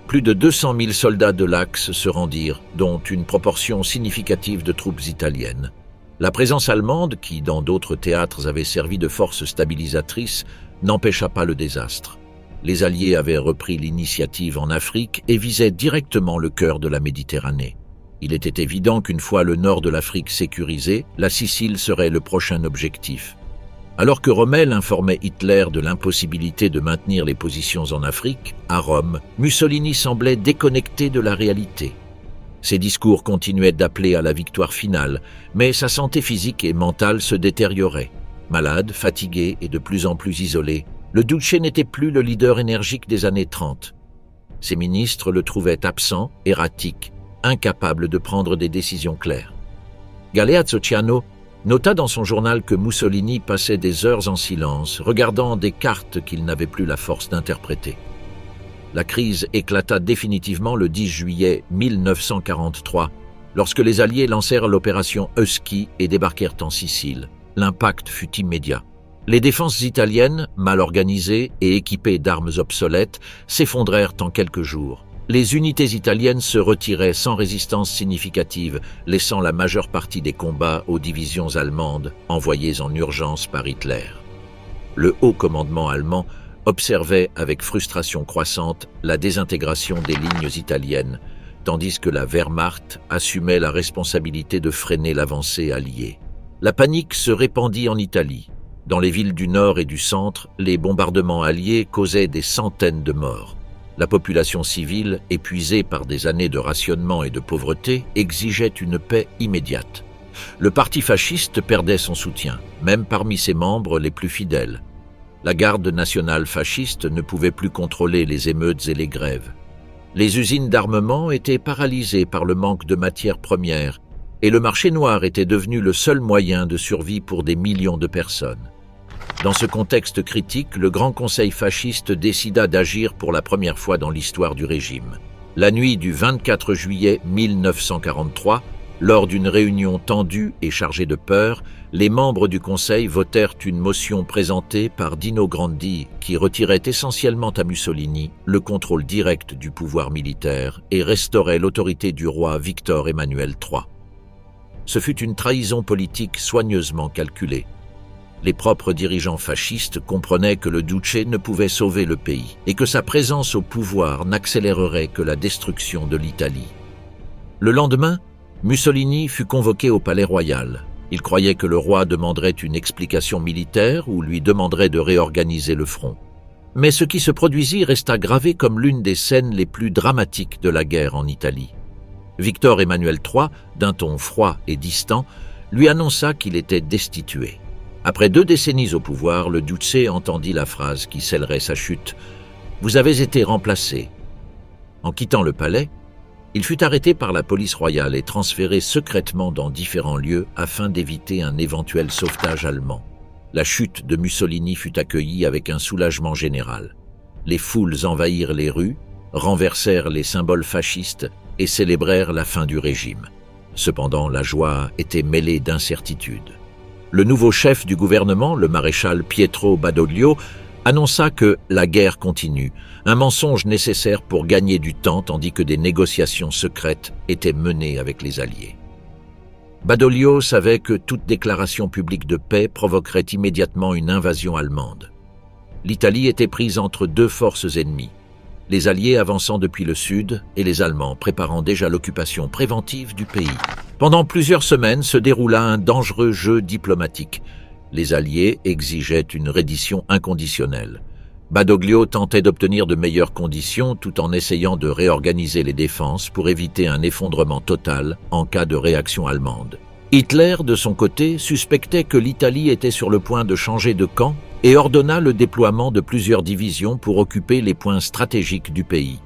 Plus de 200 000 soldats de l'Axe se rendirent, dont une proportion significative de troupes italiennes. La présence allemande, qui dans d'autres théâtres avait servi de force stabilisatrice, n'empêcha pas le désastre. Les Alliés avaient repris l'initiative en Afrique et visaient directement le cœur de la Méditerranée. Il était évident qu'une fois le nord de l'Afrique sécurisé, la Sicile serait le prochain objectif. Alors que Rommel informait Hitler de l'impossibilité de maintenir les positions en Afrique, à Rome, Mussolini semblait déconnecté de la réalité. Ses discours continuaient d'appeler à la victoire finale, mais sa santé physique et mentale se détériorait. Malade, fatigué et de plus en plus isolé, le Duce n'était plus le leader énergique des années 30. Ses ministres le trouvaient absent, erratique, incapable de prendre des décisions claires. Galeazzo Ciano nota dans son journal que Mussolini passait des heures en silence, regardant des cartes qu'il n'avait plus la force d'interpréter. La crise éclata définitivement le 10 juillet 1943, lorsque les Alliés lancèrent l'opération Husky et débarquèrent en Sicile. L'impact fut immédiat. Les défenses italiennes, mal organisées et équipées d'armes obsolètes, s'effondrèrent en quelques jours. Les unités italiennes se retiraient sans résistance significative, laissant la majeure partie des combats aux divisions allemandes envoyées en urgence par Hitler. Le haut commandement allemand observait avec frustration croissante la désintégration des lignes italiennes, tandis que la Wehrmacht assumait la responsabilité de freiner l'avancée alliée. La panique se répandit en Italie. Dans les villes du nord et du centre, les bombardements alliés causaient des centaines de morts. La population civile, épuisée par des années de rationnement et de pauvreté, exigeait une paix immédiate. Le parti fasciste perdait son soutien, même parmi ses membres les plus fidèles. La garde nationale fasciste ne pouvait plus contrôler les émeutes et les grèves. Les usines d'armement étaient paralysées par le manque de matières premières, et le marché noir était devenu le seul moyen de survie pour des millions de personnes. Dans ce contexte critique, le Grand Conseil fasciste décida d'agir pour la première fois dans l'histoire du régime. La nuit du 24 juillet 1943, lors d'une réunion tendue et chargée de peur, les membres du Conseil votèrent une motion présentée par Dino Grandi qui retirait essentiellement à Mussolini le contrôle direct du pouvoir militaire et restaurait l'autorité du roi Victor Emmanuel III. Ce fut une trahison politique soigneusement calculée. Les propres dirigeants fascistes comprenaient que le Duce ne pouvait sauver le pays et que sa présence au pouvoir n'accélérerait que la destruction de l'Italie. Le lendemain, Mussolini fut convoqué au Palais Royal. Il croyait que le roi demanderait une explication militaire ou lui demanderait de réorganiser le front. Mais ce qui se produisit resta gravé comme l'une des scènes les plus dramatiques de la guerre en Italie. Victor Emmanuel III, d'un ton froid et distant, lui annonça qu'il était destitué. Après 2 décennies au pouvoir, le Duce entendit la phrase qui scellerait sa chute « Vous avez été remplacé ». En quittant le palais, il fut arrêté par la police royale et transféré secrètement dans différents lieux afin d'éviter un éventuel sauvetage allemand. La chute de Mussolini fut accueillie avec un soulagement général. Les foules envahirent les rues, renversèrent les symboles fascistes et célébrèrent la fin du régime. Cependant, la joie était mêlée d'incertitude. Le nouveau chef du gouvernement, le maréchal Pietro Badoglio, annonça que la guerre continue, un mensonge nécessaire pour gagner du temps tandis que des négociations secrètes étaient menées avec les Alliés. Badoglio savait que toute déclaration publique de paix provoquerait immédiatement une invasion allemande. L'Italie était prise entre 2 forces ennemies, les Alliés avançant depuis le sud et les Allemands préparant déjà l'occupation préventive du pays. Pendant plusieurs semaines se déroula un dangereux jeu diplomatique. Les Alliés exigeaient une reddition inconditionnelle. Badoglio tentait d'obtenir de meilleures conditions tout en essayant de réorganiser les défenses pour éviter un effondrement total en cas de réaction allemande. Hitler, de son côté, suspectait que l'Italie était sur le point de changer de camp et ordonna le déploiement de plusieurs divisions pour occuper les points stratégiques du pays.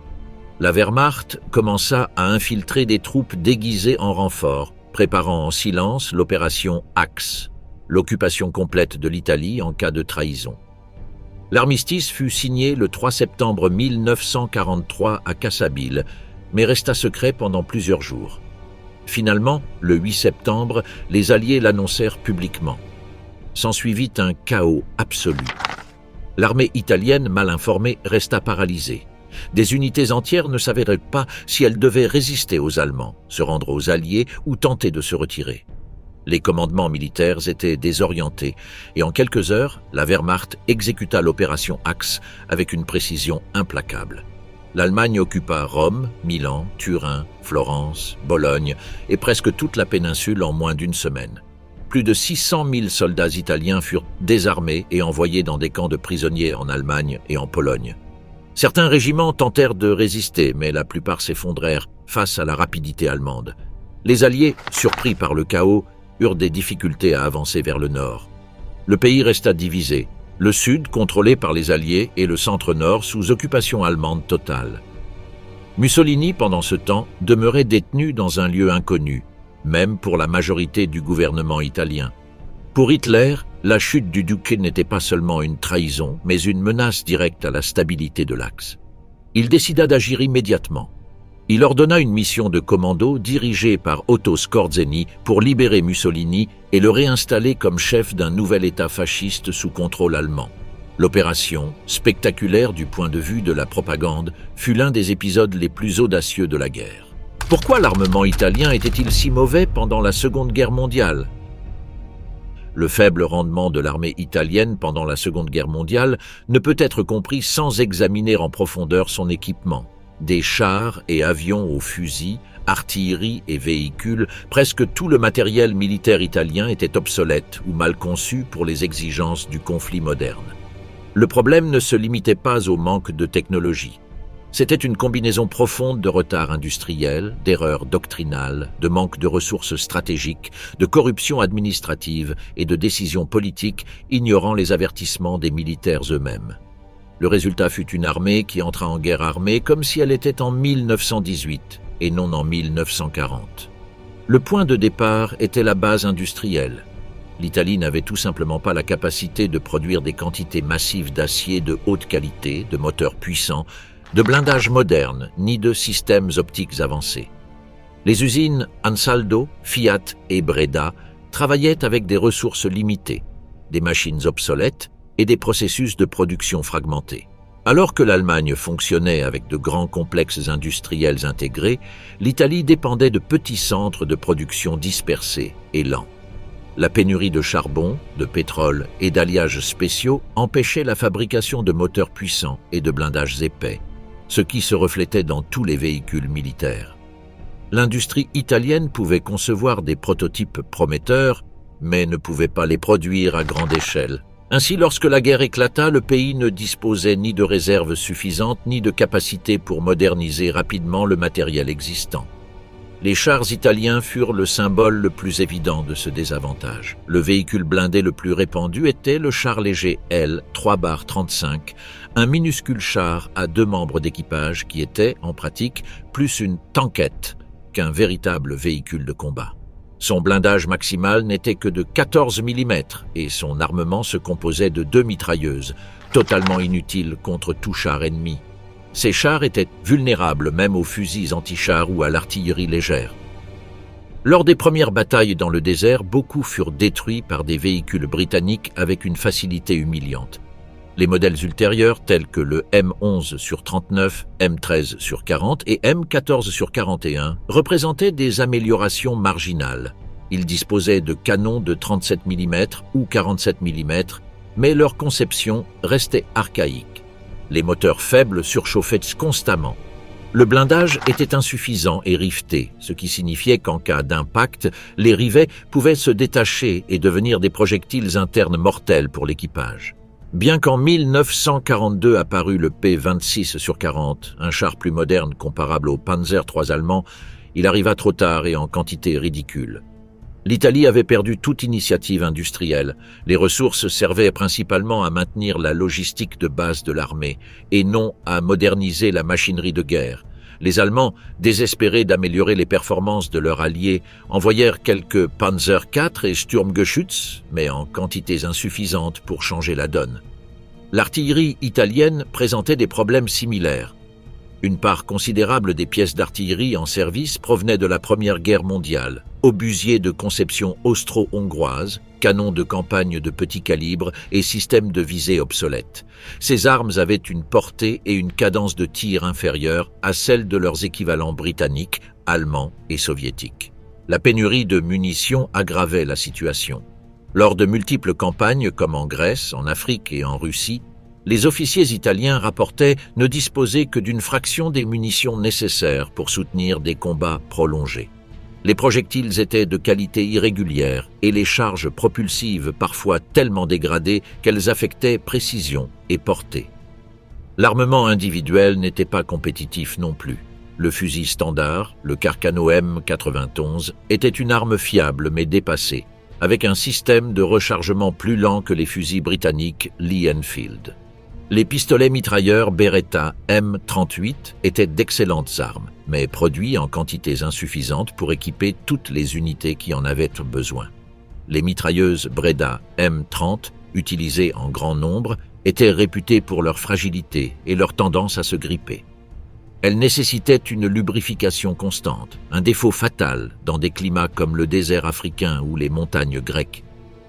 La Wehrmacht commença à infiltrer des troupes déguisées en renfort, préparant en silence l'opération Axe, l'occupation complète de l'Italie en cas de trahison. L'armistice fut signé le 3 septembre 1943 à Cassabile, mais resta secret pendant plusieurs jours. Finalement, le 8 septembre, les Alliés l'annoncèrent publiquement. S'ensuivit un chaos absolu. L'armée italienne, mal informée, resta paralysée. Des unités entières ne savaient pas si elles devaient résister aux Allemands, se rendre aux Alliés ou tenter de se retirer. Les commandements militaires étaient désorientés et en quelques heures, la Wehrmacht exécuta l'opération Axe avec une précision implacable. L'Allemagne occupa Rome, Milan, Turin, Florence, Bologne et presque toute la péninsule en moins d'une semaine. Plus de 600 000 soldats italiens furent désarmés et envoyés dans des camps de prisonniers en Allemagne et en Pologne. Certains régiments tentèrent de résister, mais la plupart s'effondrèrent face à la rapidité allemande. Les Alliés, surpris par le chaos, eurent des difficultés à avancer vers le nord. Le pays resta divisé, le sud contrôlé par les Alliés et le centre-nord sous occupation allemande totale. Mussolini, pendant ce temps, demeurait détenu dans un lieu inconnu, même pour la majorité du gouvernement italien. Pour Hitler, la chute du duché n'était pas seulement une trahison, mais une menace directe à la stabilité de l'Axe. Il décida d'agir immédiatement. Il ordonna une mission de commando dirigée par Otto Skorzeny pour libérer Mussolini et le réinstaller comme chef d'un nouvel État fasciste sous contrôle allemand. L'opération, spectaculaire du point de vue de la propagande, fut l'un des épisodes les plus audacieux de la guerre. Pourquoi l'armement italien était-il si mauvais pendant la Seconde Guerre mondiale ? Le faible rendement de l'armée italienne pendant la Seconde Guerre mondiale ne peut être compris sans examiner en profondeur son équipement. Des chars et avions aux fusils, artillerie et véhicules, presque tout le matériel militaire italien était obsolète ou mal conçu pour les exigences du conflit moderne. Le problème ne se limitait pas au manque de technologie. C'était une combinaison profonde de retards industriels, d'erreurs doctrinales, de manque de ressources stratégiques, de corruption administrative et de décisions politiques ignorant les avertissements des militaires eux-mêmes. Le résultat fut une armée qui entra en guerre armée comme si elle était en 1918 et non en 1940. Le point de départ était la base industrielle. L'Italie n'avait tout simplement pas la capacité de produire des quantités massives d'acier de haute qualité, de moteurs puissants, de blindage moderne, ni de systèmes optiques avancés. Les usines Ansaldo, Fiat et Breda travaillaient avec des ressources limitées, des machines obsolètes et des processus de production fragmentés. Alors que l'Allemagne fonctionnait avec de grands complexes industriels intégrés, l'Italie dépendait de petits centres de production dispersés et lents. La pénurie de charbon, de pétrole et d'alliages spéciaux empêchait la fabrication de moteurs puissants et de blindages épais, ce qui se reflétait dans tous les véhicules militaires. L'industrie italienne pouvait concevoir des prototypes prometteurs, mais ne pouvait pas les produire à grande échelle. Ainsi, lorsque la guerre éclata, le pays ne disposait ni de réserves suffisantes ni de capacités pour moderniser rapidement le matériel existant. Les chars italiens furent le symbole le plus évident de ce désavantage. Le véhicule blindé le plus répandu était le char léger L 3-35, un minuscule char à 2 membres d'équipage qui était, en pratique, plus une tanquette qu'un véritable véhicule de combat. Son blindage maximal n'était que de 14 mm et son armement se composait de 2 mitrailleuses, totalement inutiles contre tout char ennemi. Ces chars étaient vulnérables même aux fusils anti-chars ou à l'artillerie légère. Lors des premières batailles dans le désert, beaucoup furent détruits par des véhicules britanniques avec une facilité humiliante. Les modèles ultérieurs, tels que le M11/39, M13/40 et M14/41, représentaient des améliorations marginales. Ils disposaient de canons de 37 mm ou 47 mm, mais leur conception restait archaïque. Les moteurs faibles surchauffaient constamment. Le blindage était insuffisant et riveté, ce qui signifiait qu'en cas d'impact, les rivets pouvaient se détacher et devenir des projectiles internes mortels pour l'équipage. Bien qu'en 1942 apparut le P-26/40, un char plus moderne comparable au Panzer III allemand, il arriva trop tard et en quantité ridicule. L'Italie avait perdu toute initiative industrielle. Les ressources servaient principalement à maintenir la logistique de base de l'armée et non à moderniser la machinerie de guerre. Les Allemands, désespérés d'améliorer les performances de leurs alliés, envoyèrent quelques Panzer IV et Sturmgeschütz, mais en quantités insuffisantes pour changer la donne. L'artillerie italienne présentait des problèmes similaires. Une part considérable des pièces d'artillerie en service provenait de la Première Guerre mondiale, obusiers de conception austro-hongroise, canons de campagne de petit calibre et systèmes de visée obsolètes. Ces armes avaient une portée et une cadence de tir inférieures à celles de leurs équivalents britanniques, allemands et soviétiques. La pénurie de munitions aggravait la situation. Lors de multiples campagnes, comme en Grèce, en Afrique et en Russie, les officiers italiens rapportaient ne disposer que d'une fraction des munitions nécessaires pour soutenir des combats prolongés. Les projectiles étaient de qualité irrégulière et les charges propulsives parfois tellement dégradées qu'elles affectaient précision et portée. L'armement individuel n'était pas compétitif non plus. Le fusil standard, le Carcano M91, était une arme fiable mais dépassée, avec un système de rechargement plus lent que les fusils britanniques Lee Enfield. Les pistolets mitrailleurs Beretta M38 étaient d'excellentes armes, mais produits en quantités insuffisantes pour équiper toutes les unités qui en avaient besoin. Les mitrailleuses Breda M30, utilisées en grand nombre, étaient réputées pour leur fragilité et leur tendance à se gripper. Elles nécessitaient une lubrification constante, un défaut fatal dans des climats comme le désert africain ou les montagnes grecques.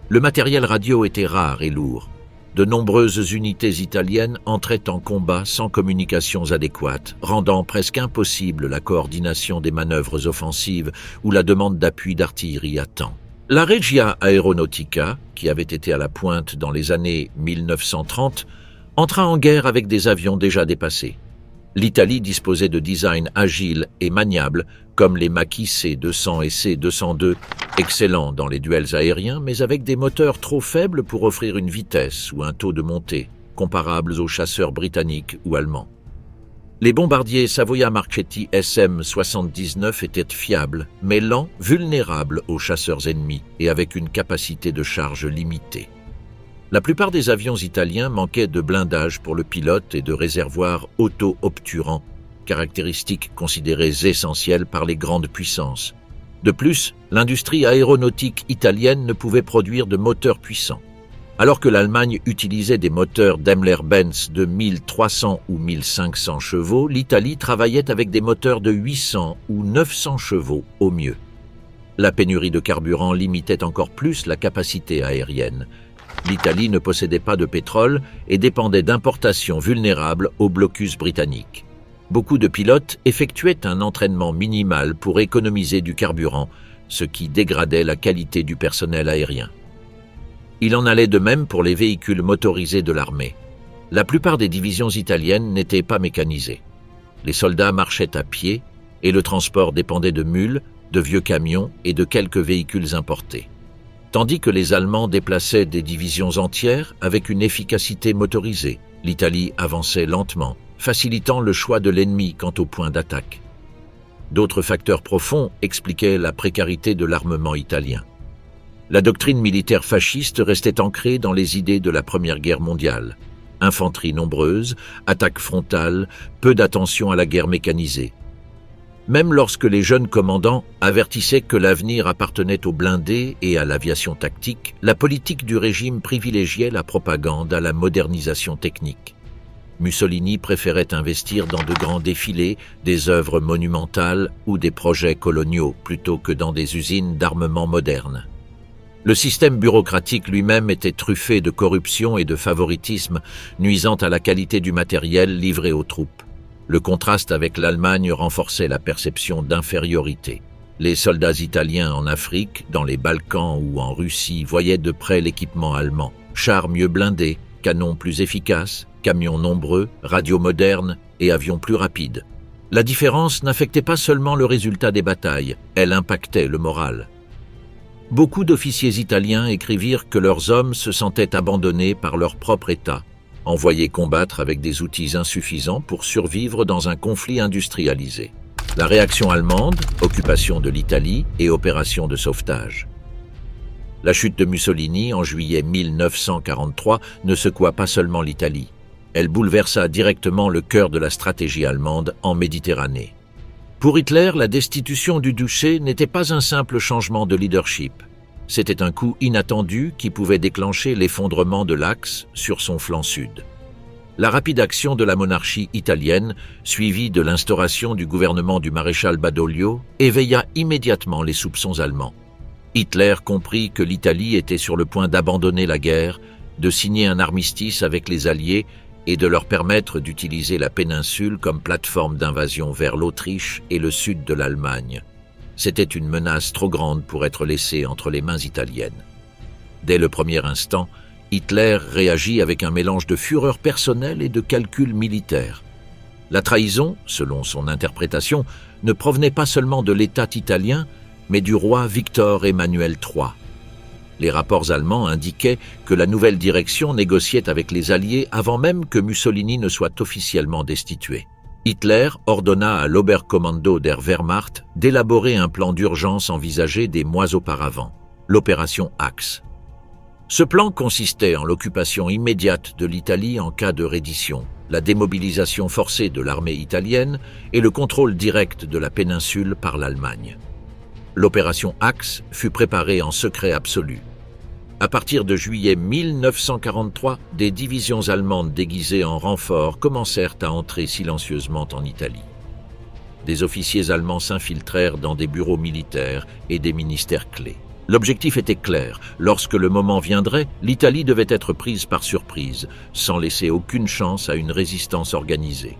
Le matériel radio était rare et lourd. De nombreuses unités italiennes entraient en combat sans communications adéquates, rendant presque impossible la coordination des manœuvres offensives ou la demande d'appui d'artillerie à temps. La Regia Aeronautica, qui avait été à la pointe dans les années 1930, entra en guerre avec des avions déjà dépassés. L'Italie disposait de designs agiles et maniables, comme les Macchi C-200 et C-202, excellents dans les duels aériens, mais avec des moteurs trop faibles pour offrir une vitesse ou un taux de montée, comparables aux chasseurs britanniques ou allemands. Les bombardiers Savoia Marchetti SM-79 étaient fiables, mais lents, vulnérables aux chasseurs ennemis et avec une capacité de charge limitée. La plupart des avions italiens manquaient de blindage pour le pilote et de réservoirs auto-obturants, caractéristiques considérées essentielles par les grandes puissances. De plus, l'industrie aéronautique italienne ne pouvait produire de moteurs puissants. Alors que l'Allemagne utilisait des moteurs Daimler-Benz de 1300 ou 1500 chevaux, l'Italie travaillait avec des moteurs de 800 ou 900 chevaux au mieux. La pénurie de carburant limitait encore plus la capacité aérienne. L'Italie ne possédait pas de pétrole et dépendait d'importations vulnérables au blocus britannique. Beaucoup de pilotes effectuaient un entraînement minimal pour économiser du carburant, ce qui dégradait la qualité du personnel aérien. Il en allait de même pour les véhicules motorisés de l'armée. La plupart des divisions italiennes n'étaient pas mécanisées. Les soldats marchaient à pied et le transport dépendait de mules, de vieux camions et de quelques véhicules importés. Tandis que les Allemands déplaçaient des divisions entières avec une efficacité motorisée, l'Italie avançait lentement, facilitant le choix de l'ennemi quant au point d'attaque. D'autres facteurs profonds expliquaient la précarité de l'armement italien. La doctrine militaire fasciste restait ancrée dans les idées de la Première Guerre mondiale. Infanterie nombreuse, attaque frontale, peu d'attention à la guerre mécanisée. Même lorsque les jeunes commandants avertissaient que l'avenir appartenait aux blindés et à l'aviation tactique, la politique du régime privilégiait la propagande à la modernisation technique. Mussolini préférait investir dans de grands défilés, des œuvres monumentales ou des projets coloniaux plutôt que dans des usines d'armement modernes. Le système bureaucratique lui-même était truffé de corruption et de favoritisme, nuisant à la qualité du matériel livré aux troupes. Le contraste avec l'Allemagne renforçait la perception d'infériorité. Les soldats italiens en Afrique, dans les Balkans ou en Russie voyaient de près l'équipement allemand. Chars mieux blindés, canons plus efficaces, camions nombreux, radios modernes et avions plus rapides. La différence n'affectait pas seulement le résultat des batailles, elle impactait le moral. Beaucoup d'officiers italiens écrivirent que leurs hommes se sentaient abandonnés par leur propre État, envoyés combattre avec des outils insuffisants pour survivre dans un conflit industrialisé. La réaction allemande, occupation de l'Italie et opération de sauvetage. La chute de Mussolini en juillet 1943 ne secoua pas seulement l'Italie. Elle bouleversa directement le cœur de la stratégie allemande en Méditerranée. Pour Hitler, la destitution du duché n'était pas un simple changement de leadership. C'était un coup inattendu qui pouvait déclencher l'effondrement de l'Axe sur son flanc sud. La rapide action de la monarchie italienne, suivie de l'instauration du gouvernement du maréchal Badoglio, éveilla immédiatement les soupçons allemands. Hitler comprit que l'Italie était sur le point d'abandonner la guerre, de signer un armistice avec les Alliés et de leur permettre d'utiliser la péninsule comme plateforme d'invasion vers l'Autriche et le sud de l'Allemagne. C'était une menace trop grande pour être laissée entre les mains italiennes. Dès le premier instant, Hitler réagit avec un mélange de fureur personnelle et de calcul militaire. La trahison, selon son interprétation, ne provenait pas seulement de l'État italien, mais du roi Victor Emmanuel III. Les rapports allemands indiquaient que la nouvelle direction négociait avec les Alliés avant même que Mussolini ne soit officiellement destitué. Hitler ordonna à l'Oberkommando der Wehrmacht d'élaborer un plan d'urgence envisagé des mois auparavant, l'opération Axe. Ce plan consistait en l'occupation immédiate de l'Italie en cas de reddition, la démobilisation forcée de l'armée italienne et le contrôle direct de la péninsule par l'Allemagne. L'opération Axe fut préparée en secret absolu. À partir de juillet 1943, des divisions allemandes déguisées en renforts commencèrent à entrer silencieusement en Italie. Des officiers allemands s'infiltrèrent dans des bureaux militaires et des ministères clés. L'objectif était clair. Lorsque le moment viendrait, l'Italie devait être prise par surprise, sans laisser aucune chance à une résistance organisée.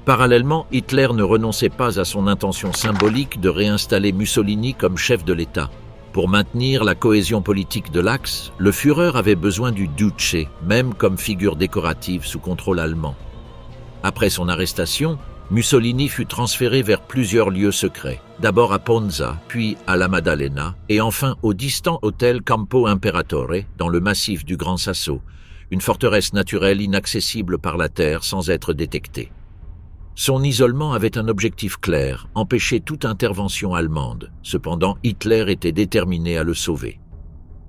Parallèlement, Hitler ne renonçait pas à son intention symbolique de réinstaller Mussolini comme chef de l'État. Pour maintenir la cohésion politique de l'Axe, le Führer avait besoin du Duce, même comme figure décorative sous contrôle allemand. Après son arrestation, Mussolini fut transféré vers plusieurs lieux secrets, d'abord à Ponza, puis à la Maddalena, et enfin au distant hôtel Campo Imperatore, dans le massif du Grand Sasso, une forteresse naturelle inaccessible par la terre sans être détectée. Son isolement avait un objectif clair, empêcher toute intervention allemande. Cependant, Hitler était déterminé à le sauver.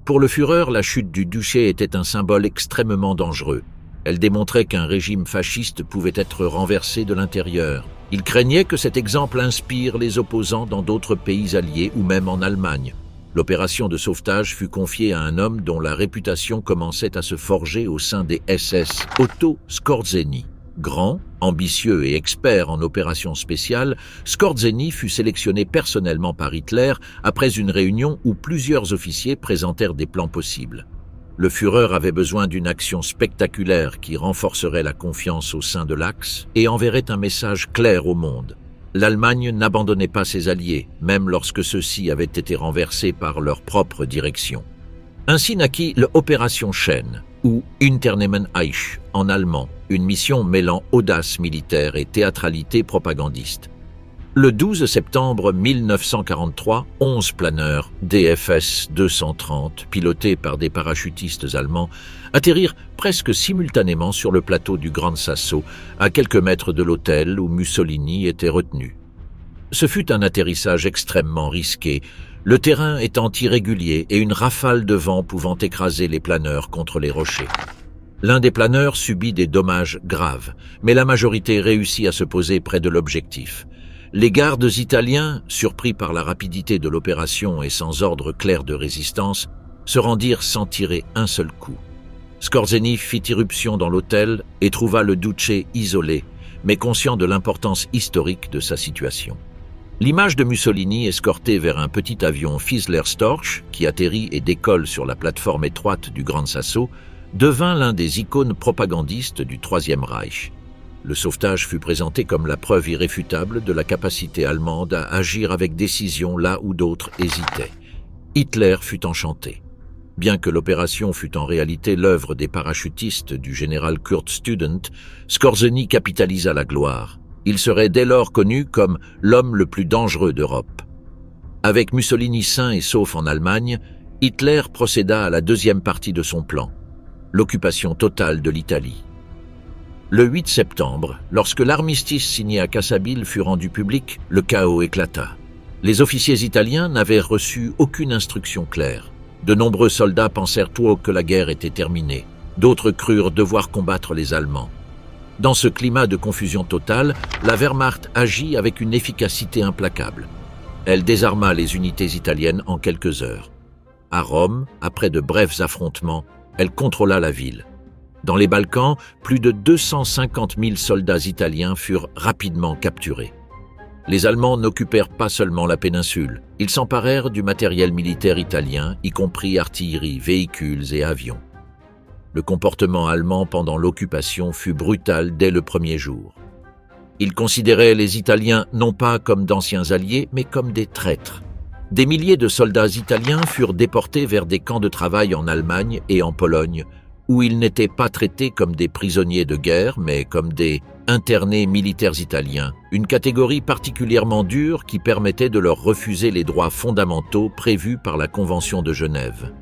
Pour le Führer, la chute du duché était un symbole extrêmement dangereux. Elle démontrait qu'un régime fasciste pouvait être renversé de l'intérieur. Il craignait que cet exemple inspire les opposants dans d'autres pays alliés ou même en Allemagne. L'opération de sauvetage fut confiée à un homme dont la réputation commençait à se forger au sein des SS, Otto Skorzeny. Grand, ambitieux et expert en opérations spéciales, Skorzeny fut sélectionné personnellement par Hitler après une réunion où plusieurs officiers présentèrent des plans possibles. Le Führer avait besoin d'une action spectaculaire qui renforcerait la confiance au sein de l'Axe et enverrait un message clair au monde. L'Allemagne n'abandonnait pas ses alliés, même lorsque ceux-ci avaient été renversés par leur propre direction. Ainsi naquit l'opération Chêne, ou Unternehmen Eich en allemand, une mission mêlant audace militaire et théâtralité propagandiste. Le 12 septembre 1943, 11 planeurs DFS 230, pilotés par des parachutistes allemands, atterrirent presque simultanément sur le plateau du Gran Sasso, à quelques mètres de l'hôtel où Mussolini était retenu. Ce fut un atterrissage extrêmement risqué, le terrain étant irrégulier et une rafale de vent pouvant écraser les planeurs contre les rochers. L'un des planeurs subit des dommages graves, mais la majorité réussit à se poser près de l'objectif. Les gardes italiens, surpris par la rapidité de l'opération et sans ordre clair de résistance, se rendirent sans tirer un seul coup. Skorzeny fit irruption dans l'hôtel et trouva le Duce isolé, mais conscient de l'importance historique de sa situation. L'image de Mussolini escorté vers un petit avion Fiesler Storch, qui atterrit et décolle sur la plateforme étroite du Gran Sasso, devint l'un des icônes propagandistes du Troisième Reich. Le sauvetage fut présenté comme la preuve irréfutable de la capacité allemande à agir avec décision là où d'autres hésitaient. Hitler fut enchanté. Bien que l'opération fût en réalité l'œuvre des parachutistes du général Kurt Student, Skorzeny capitalisa la gloire. Il serait dès lors connu comme l'homme le plus dangereux d'Europe. Avec Mussolini sain et sauf en Allemagne, Hitler procéda à la deuxième partie de son plan, l'occupation totale de l'Italie. Le 8 septembre, lorsque l'armistice signé à Cassabile fut rendu public, le chaos éclata. Les officiers italiens n'avaient reçu aucune instruction claire. De nombreux soldats pensèrent tout haut que la guerre était terminée. D'autres crurent devoir combattre les Allemands. Dans ce climat de confusion totale, la Wehrmacht agit avec une efficacité implacable. Elle désarma les unités italiennes en quelques heures. À Rome, après de brefs affrontements, elle contrôla la ville. Dans les Balkans, plus de 250 000 soldats italiens furent rapidement capturés. Les Allemands n'occupèrent pas seulement la péninsule, ils s'emparèrent du matériel militaire italien, y compris artillerie, véhicules et avions. Le comportement allemand pendant l'occupation fut brutal dès le premier jour. Ils considéraient les Italiens non pas comme d'anciens alliés, mais comme des traîtres. Des milliers de soldats italiens furent déportés vers des camps de travail en Allemagne et en Pologne, où ils n'étaient pas traités comme des prisonniers de guerre, mais comme des internés militaires italiens, une catégorie particulièrement dure qui permettait de leur refuser les droits fondamentaux prévus par la Convention de Genève.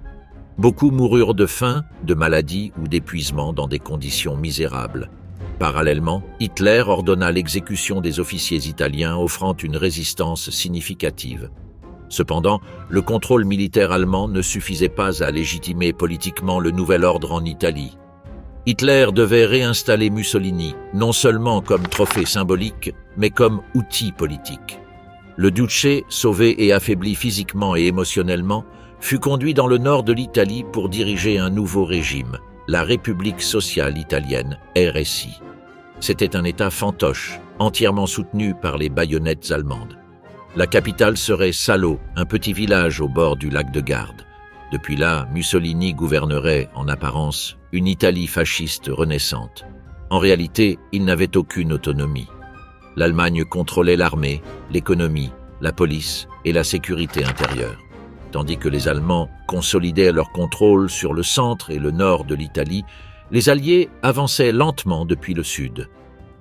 Beaucoup moururent de faim, de maladie ou d'épuisement dans des conditions misérables. Parallèlement, Hitler ordonna l'exécution des officiers italiens offrant une résistance significative. Cependant, le contrôle militaire allemand ne suffisait pas à légitimer politiquement le nouvel ordre en Italie. Hitler devait réinstaller Mussolini, non seulement comme trophée symbolique, mais comme outil politique. Le duce, sauvé et affaibli physiquement et émotionnellement, fut conduit dans le nord de l'Italie pour diriger un nouveau régime, la République sociale italienne, RSI. C'était un État fantoche, entièrement soutenu par les baïonnettes allemandes. La capitale serait Salo, un petit village au bord du lac de Garde. Depuis là, Mussolini gouvernerait, en apparence, une Italie fasciste renaissante. En réalité, il n'avait aucune autonomie. L'Allemagne contrôlait l'armée, l'économie, la police et la sécurité intérieure. Tandis que les Allemands consolidaient leur contrôle sur le centre et le nord de l'Italie, les Alliés avançaient lentement depuis le sud.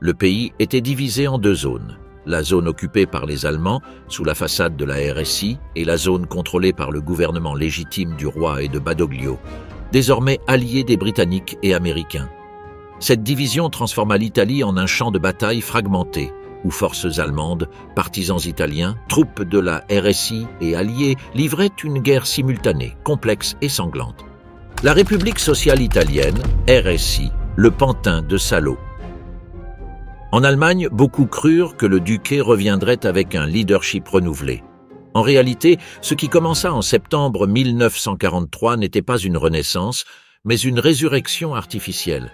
Le pays était divisé en deux zones. La zone occupée par les Allemands, sous la façade de la RSI, et la zone contrôlée par le gouvernement légitime du roi et de Badoglio, désormais alliés des Britanniques et Américains. Cette division transforma l'Italie en un champ de bataille fragmenté, où forces allemandes, partisans italiens, troupes de la RSI et alliés livraient une guerre simultanée, complexe et sanglante. La République sociale italienne, RSI, le pantin de Salo. En Allemagne, beaucoup crurent que le duché reviendrait avec un leadership renouvelé. En réalité, ce qui commença en septembre 1943 n'était pas une renaissance, mais une résurrection artificielle.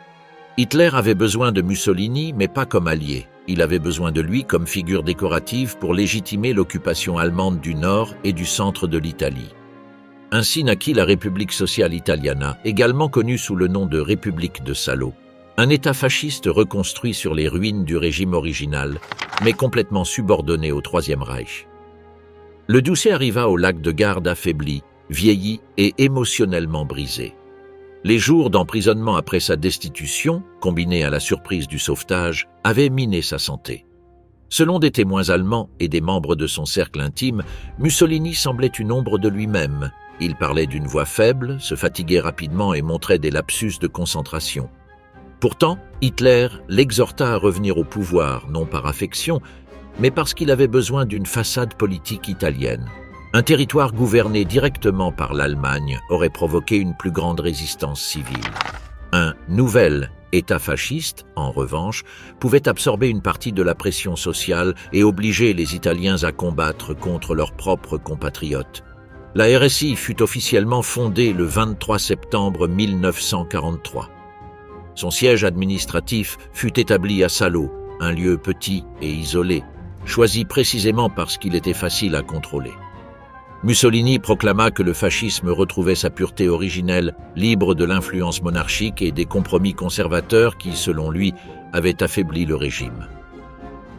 Hitler avait besoin de Mussolini, mais pas comme allié. Il avait besoin de lui comme figure décorative pour légitimer l'occupation allemande du nord et du centre de l'Italie. Ainsi naquit la République sociale italiana, également connue sous le nom de République de Salo. Un État fasciste reconstruit sur les ruines du régime original, mais complètement subordonné au Troisième Reich. Le duché arriva au lac de Garde affaibli, vieilli et émotionnellement brisé. Les jours d'emprisonnement après sa destitution, combinés à la surprise du sauvetage, avaient miné sa santé. Selon des témoins allemands et des membres de son cercle intime, Mussolini semblait une ombre de lui-même. Il parlait d'une voix faible, se fatiguait rapidement et montrait des lapsus de concentration. Pourtant, Hitler l'exhorta à revenir au pouvoir, non par affection, mais parce qu'il avait besoin d'une façade politique italienne. Un territoire gouverné directement par l'Allemagne aurait provoqué une plus grande résistance civile. Un nouvel État fasciste, en revanche, pouvait absorber une partie de la pression sociale et obliger les Italiens à combattre contre leurs propres compatriotes. La RSI fut officiellement fondée le 23 septembre 1943. Son siège administratif fut établi à Salo, un lieu petit et isolé, choisi précisément parce qu'il était facile à contrôler. Mussolini proclama que le fascisme retrouvait sa pureté originelle, libre de l'influence monarchique et des compromis conservateurs qui, selon lui, avaient affaibli le régime.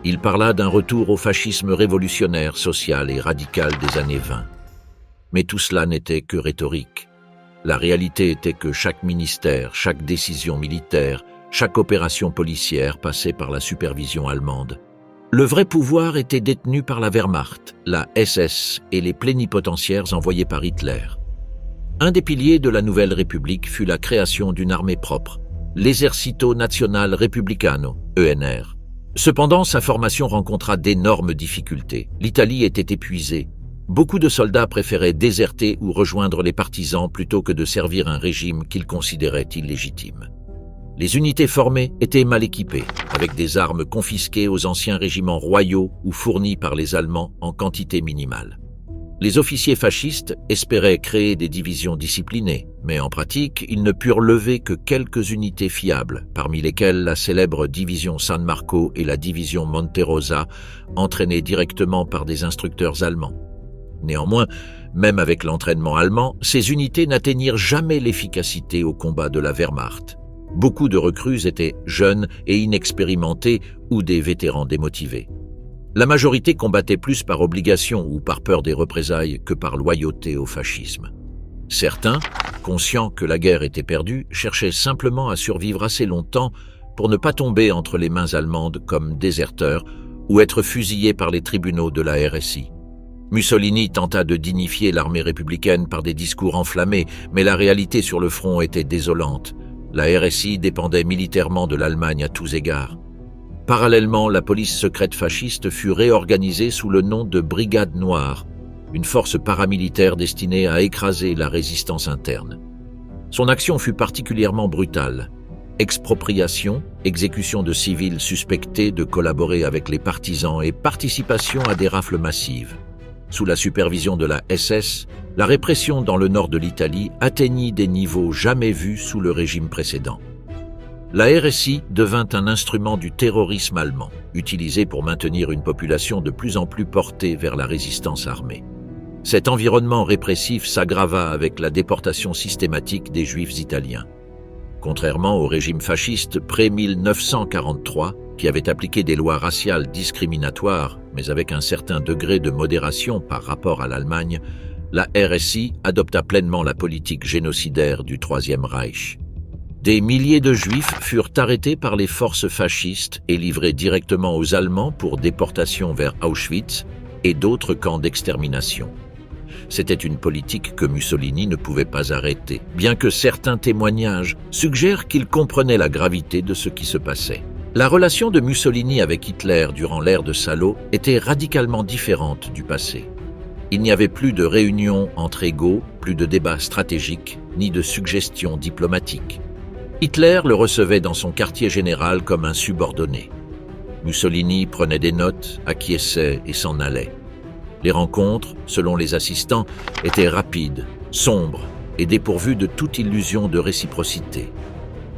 Il parla d'un retour au fascisme révolutionnaire, social et radical des années 20. Mais tout cela n'était que rhétorique. La réalité était que chaque ministère, chaque décision militaire, chaque opération policière passait par la supervision allemande. Le vrai pouvoir était détenu par la Wehrmacht, la SS et les plénipotentiaires envoyés par Hitler. Un des piliers de la nouvelle République fut la création d'une armée propre, l'Esercito Nazionale Repubblicano, ENR. Cependant, sa formation rencontra d'énormes difficultés. L'Italie était épuisée. Beaucoup de soldats préféraient déserter ou rejoindre les partisans plutôt que de servir un régime qu'ils considéraient illégitime. Les unités formées étaient mal équipées, avec des armes confisquées aux anciens régiments royaux ou fournies par les Allemands en quantité minimale. Les officiers fascistes espéraient créer des divisions disciplinées, mais en pratique, ils ne purent lever que quelques unités fiables, parmi lesquelles la célèbre division San Marco et la division Monte Rosa, entraînées directement par des instructeurs allemands. Néanmoins, même avec l'entraînement allemand, ces unités n'atteignirent jamais l'efficacité au combat de la Wehrmacht. Beaucoup de recrues étaient jeunes et inexpérimentés ou des vétérans démotivés. La majorité combattait plus par obligation ou par peur des représailles que par loyauté au fascisme. Certains, conscients que la guerre était perdue, cherchaient simplement à survivre assez longtemps pour ne pas tomber entre les mains allemandes comme déserteurs ou être fusillés par les tribunaux de la RSI. Mussolini tenta de dignifier l'armée républicaine par des discours enflammés, mais la réalité sur le front était désolante. La RSI dépendait militairement de l'Allemagne à tous égards. Parallèlement, la police secrète fasciste fut réorganisée sous le nom de Brigade Noire, une force paramilitaire destinée à écraser la résistance interne. Son action fut particulièrement brutale. Expropriation, exécution de civils suspectés de collaborer avec les partisans et participation à des rafles massives. Sous la supervision de la SS, la répression dans le nord de l'Italie atteignit des niveaux jamais vus sous le régime précédent. La RSI devint un instrument du terrorisme allemand, utilisé pour maintenir une population de plus en plus portée vers la résistance armée. Cet environnement répressif s'aggrava avec la déportation systématique des Juifs italiens. Contrairement au régime fasciste pré-1943, qui avait appliqué des lois raciales discriminatoires, mais avec un certain degré de modération par rapport à l'Allemagne, la RSI adopta pleinement la politique génocidaire du Troisième Reich. Des milliers de Juifs furent arrêtés par les forces fascistes et livrés directement aux Allemands pour déportation vers Auschwitz et d'autres camps d'extermination. C'était une politique que Mussolini ne pouvait pas arrêter, bien que certains témoignages suggèrent qu'il comprenait la gravité de ce qui se passait. La relation de Mussolini avec Hitler durant l'ère de Salo était radicalement différente du passé. Il n'y avait plus de réunions entre égaux, plus de débats stratégiques, ni de suggestions diplomatiques. Hitler le recevait dans son quartier général comme un subordonné. Mussolini prenait des notes, acquiesçait et s'en allait. Les rencontres, selon les assistants, étaient rapides, sombres et dépourvues de toute illusion de réciprocité.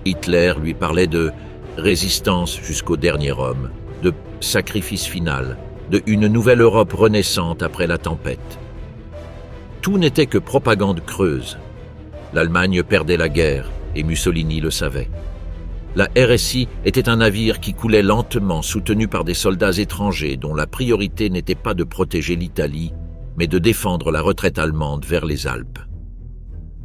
Hitler lui parlait de résistance jusqu'au dernier homme, de sacrifice final, de une nouvelle Europe renaissante après la tempête. Tout n'était que propagande creuse. L'Allemagne perdait la guerre, et Mussolini le savait. La RSI était un navire qui coulait lentement, soutenu par des soldats étrangers dont la priorité n'était pas de protéger l'Italie, mais de défendre la retraite allemande vers les Alpes.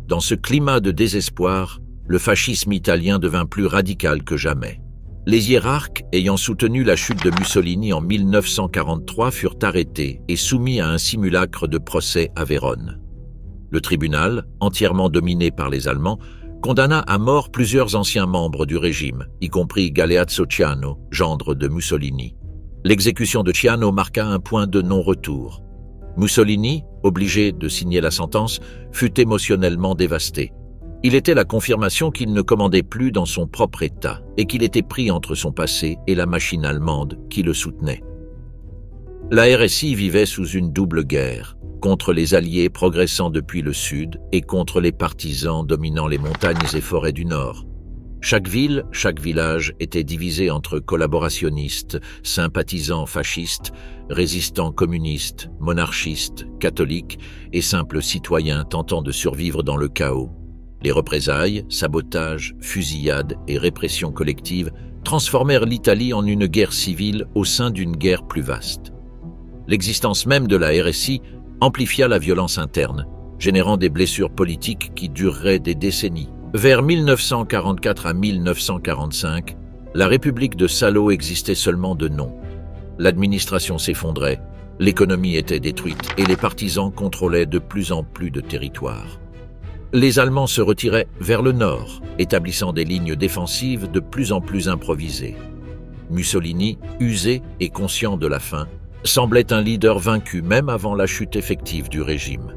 Dans ce climat de désespoir, le fascisme italien devint plus radical que jamais. Les hiérarques ayant soutenu la chute de Mussolini en 1943 furent arrêtés et soumis à un simulacre de procès à Vérone. Le tribunal, entièrement dominé par les Allemands, condamna à mort plusieurs anciens membres du régime, y compris Galeazzo Ciano, gendre de Mussolini. L'exécution de Ciano marqua un point de non-retour. Mussolini, obligé de signer la sentence, fut émotionnellement dévasté. Il était la confirmation qu'il ne commandait plus dans son propre État et qu'il était pris entre son passé et la machine allemande qui le soutenait. La RSI vivait sous une double guerre, contre les alliés progressant depuis le sud et contre les partisans dominant les montagnes et forêts du nord. Chaque ville, chaque village était divisé entre collaborationnistes, sympathisants fascistes, résistants communistes, monarchistes, catholiques et simples citoyens tentant de survivre dans le chaos. Les représailles, sabotages, fusillades et répression collective transformèrent l'Italie en une guerre civile au sein d'une guerre plus vaste. L'existence même de la RSI amplifia la violence interne, générant des blessures politiques qui dureraient des décennies. Vers 1944 à 1945, la République de Salo existait seulement de nom. L'administration s'effondrait, l'économie était détruite et les partisans contrôlaient de plus en plus de territoires. Les Allemands se retiraient vers le nord, établissant des lignes défensives de plus en plus improvisées. Mussolini, usé et conscient de la fin, semblait un leader vaincu même avant la chute effective du régime.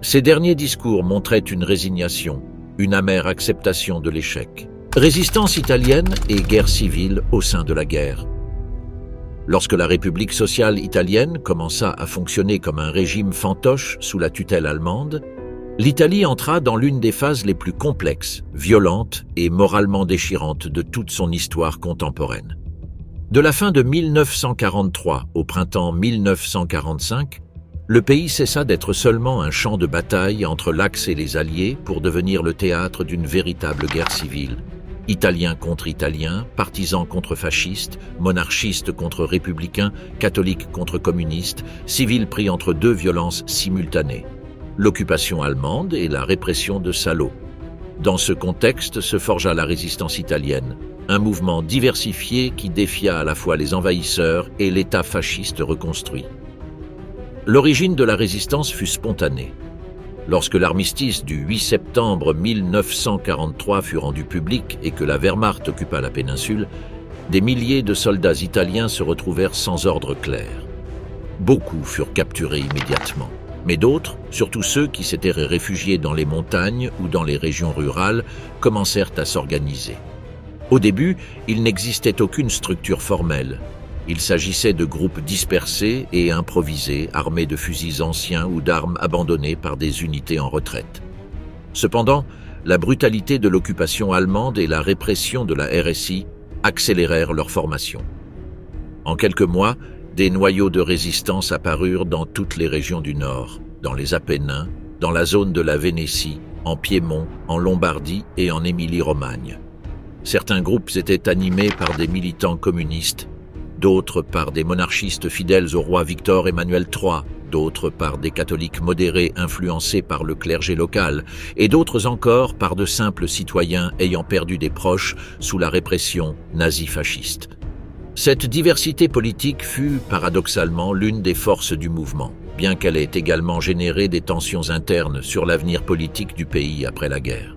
Ses derniers discours montraient une résignation, une amère acceptation de l'échec. Résistance italienne et guerre civile au sein de la guerre. Lorsque la République sociale italienne commença à fonctionner comme un régime fantoche sous la tutelle allemande, l'Italie entra dans l'une des phases les plus complexes, violentes et moralement déchirantes de toute son histoire contemporaine. De la fin de 1943 au printemps 1945, le pays cessa d'être seulement un champ de bataille entre l'Axe et les Alliés pour devenir le théâtre d'une véritable guerre civile. Italiens contre Italiens, partisans contre fascistes, monarchistes contre républicains, catholiques contre communistes, civils pris entre deux violences simultanées. L'occupation allemande et la répression de salauds. Dans ce contexte se forgea la résistance italienne, un mouvement diversifié qui défia à la fois les envahisseurs et l'État fasciste reconstruit. L'origine de la résistance fut spontanée. Lorsque l'armistice du 8 septembre 1943 fut rendu public et que la Wehrmacht occupa la péninsule, des milliers de soldats italiens se retrouvèrent sans ordre clair. Beaucoup furent capturés immédiatement. Mais d'autres, surtout ceux qui s'étaient réfugiés dans les montagnes ou dans les régions rurales, commencèrent à s'organiser. Au début, il n'existait aucune structure formelle. Il s'agissait de groupes dispersés et improvisés, armés de fusils anciens ou d'armes abandonnées par des unités en retraite. Cependant, la brutalité de l'occupation allemande et la répression de la RSI accélérèrent leur formation. En quelques mois, des noyaux de résistance apparurent dans toutes les régions du Nord, dans les Apennins, dans la zone de la Vénétie, en Piémont, en Lombardie et en Émilie-Romagne. Certains groupes étaient animés par des militants communistes, d'autres par des monarchistes fidèles au roi Victor Emmanuel III, d'autres par des catholiques modérés influencés par le clergé local, et d'autres encore par de simples citoyens ayant perdu des proches sous la répression nazi-fasciste. Cette diversité politique fut, paradoxalement, l'une des forces du mouvement, bien qu'elle ait également généré des tensions internes sur l'avenir politique du pays après la guerre.